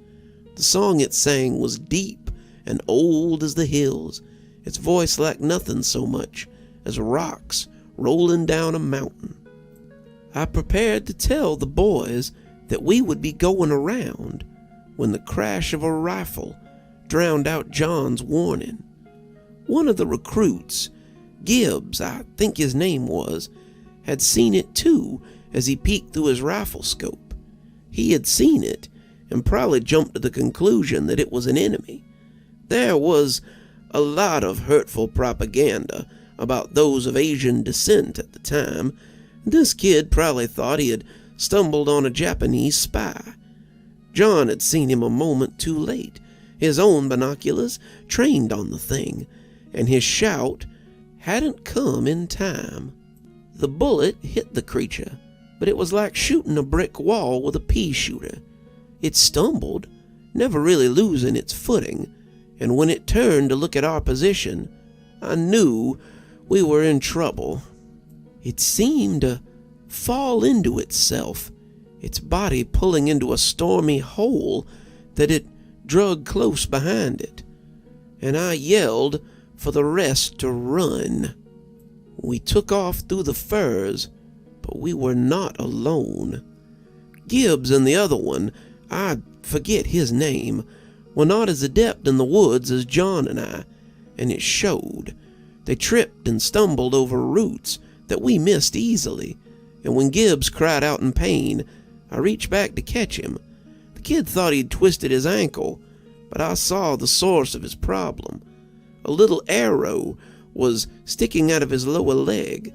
The song it sang was deep and old as the hills, its voice like nothing so much as rocks rolling down a mountain. I prepared to tell the boys that we would be going around when the crash of a rifle drowned out John's warning. One of the recruits, Gibbs, I think his name was, had seen it too as he peeked through his rifle scope. He had seen it and probably jumped to the conclusion that it was an enemy. There was a lot of hurtful propaganda about those of Asian descent at the time. This kid probably thought he had stumbled on a Japanese spy. John had seen him a moment too late, his own binoculars trained on the thing, and his shout hadn't come in time. The bullet hit the creature, but it was like shooting a brick wall with a pea shooter. It stumbled, never really losing its footing, and when it turned to look at our position, I knew we were in trouble. It seemed to fall into itself, its body pulling into a stormy hole that it drug close behind it, and I yelled for the rest to run. We took off through the firs, but we were not alone. Gibbs and the other one, I forget his name, were not as adept in the woods as John and I, and it showed. They tripped and stumbled over roots that we missed easily, and when Gibbs cried out in pain, I reached back to catch him. The kid thought he'd twisted his ankle, but I saw the source of his problem. A little arrow was sticking out of his lower leg,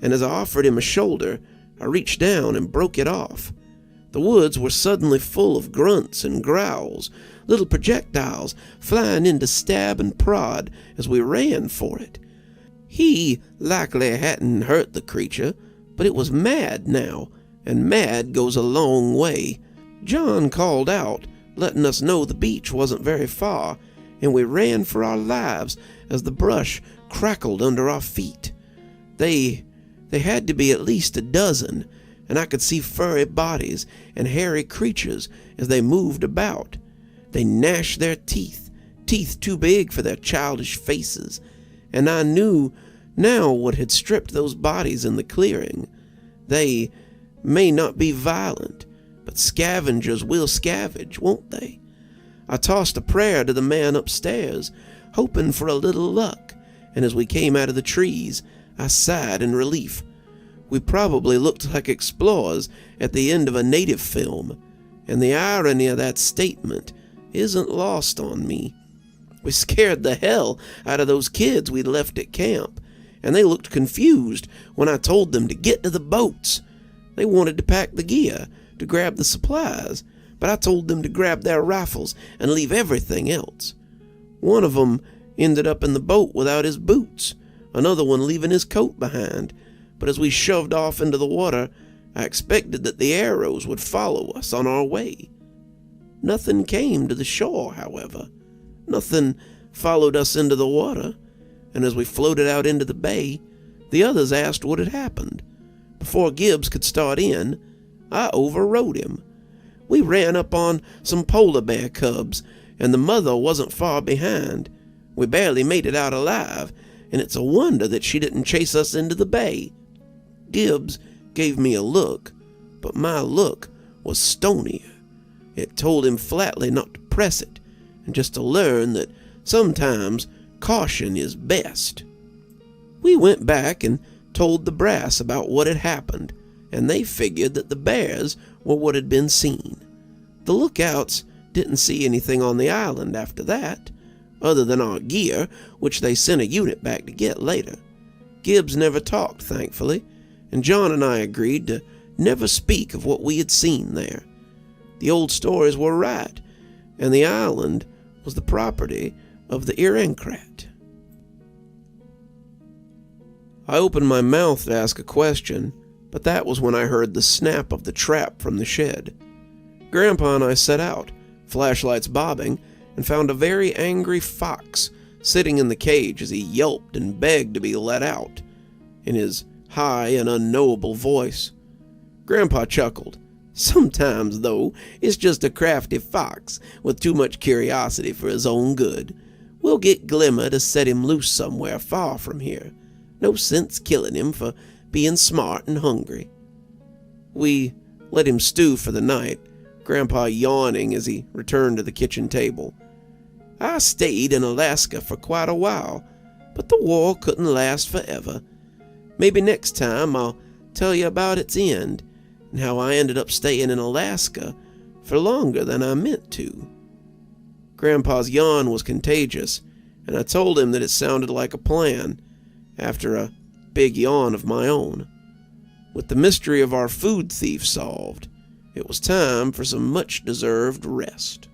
and as I offered him a shoulder, I reached down and broke it off. The woods were suddenly full of grunts and growls, little projectiles flying in to stab and prod as we ran for it. He likely hadn't hurt the creature, but it was mad now, and mad goes a long way. John called out, letting us know the beach wasn't very far, and we ran for our lives as the brush crackled under our feet. They had to be at least a dozen, and I could see furry bodies and hairy creatures as they moved about. They gnashed their teeth too big for their childish faces, and I knew now what had stripped those bodies in the clearing. They may not be violent, but scavengers will scavenge, won't they? I tossed a prayer to the man upstairs, hoping for a little luck, and as we came out of the trees, I sighed in relief. We probably looked like explorers at the end of a native film, and the irony of that statement isn't lost on me. We scared the hell out of those kids we'd left at camp, and they looked confused when I told them to get to the boats. They wanted to pack the gear, to grab the supplies, but I told them to grab their rifles and leave everything else. One of them ended up in the boat without his boots, another one leaving his coat behind, but as we shoved off into the water, I expected that the arrows would follow us on our way. Nothing came to the shore, however. Nothing followed us into the water, and as we floated out into the bay, the others asked what had happened. Before Gibbs could start in, I overrode him. We ran up on some polar bear cubs, and the mother wasn't far behind. We barely made it out alive, and it's a wonder that she didn't chase us into the bay. Gibbs gave me a look, but my look was stonier. It told him flatly not to press it, and just to learn that sometimes caution is best. We went back and told the brass about what had happened, and they figured that the bears were what had been seen. The lookouts didn't see anything on the island after that, other than our gear, which they sent a unit back to get later. Gibbs never talked, thankfully, and John and I agreed to never speak of what we had seen there. The old stories were right, and the island was the property of the Irencrat. I opened my mouth to ask a question, but that was when I heard the snap of the trap from the shed. Grandpa and I set out, flashlights bobbing, and found a very angry fox sitting in the cage as he yelped and begged to be let out, in his high and unknowable voice. Grandpa chuckled. Sometimes, though, it's just a crafty fox with too much curiosity for his own good. We'll get Glimmer to set him loose somewhere far from here. No sense killing him for being smart and hungry. We let him stew for the night, Grandpa yawning as he returned to the kitchen table. I stayed in Alaska for quite a while, but the war couldn't last forever. Maybe next time I'll tell you about its end, and how I ended up staying in Alaska for longer than I meant to. Grandpa's yawn was contagious, and I told him that it sounded like a plan, after a big yawn of my own. With the mystery of our food thief solved, it was time for some much-deserved rest.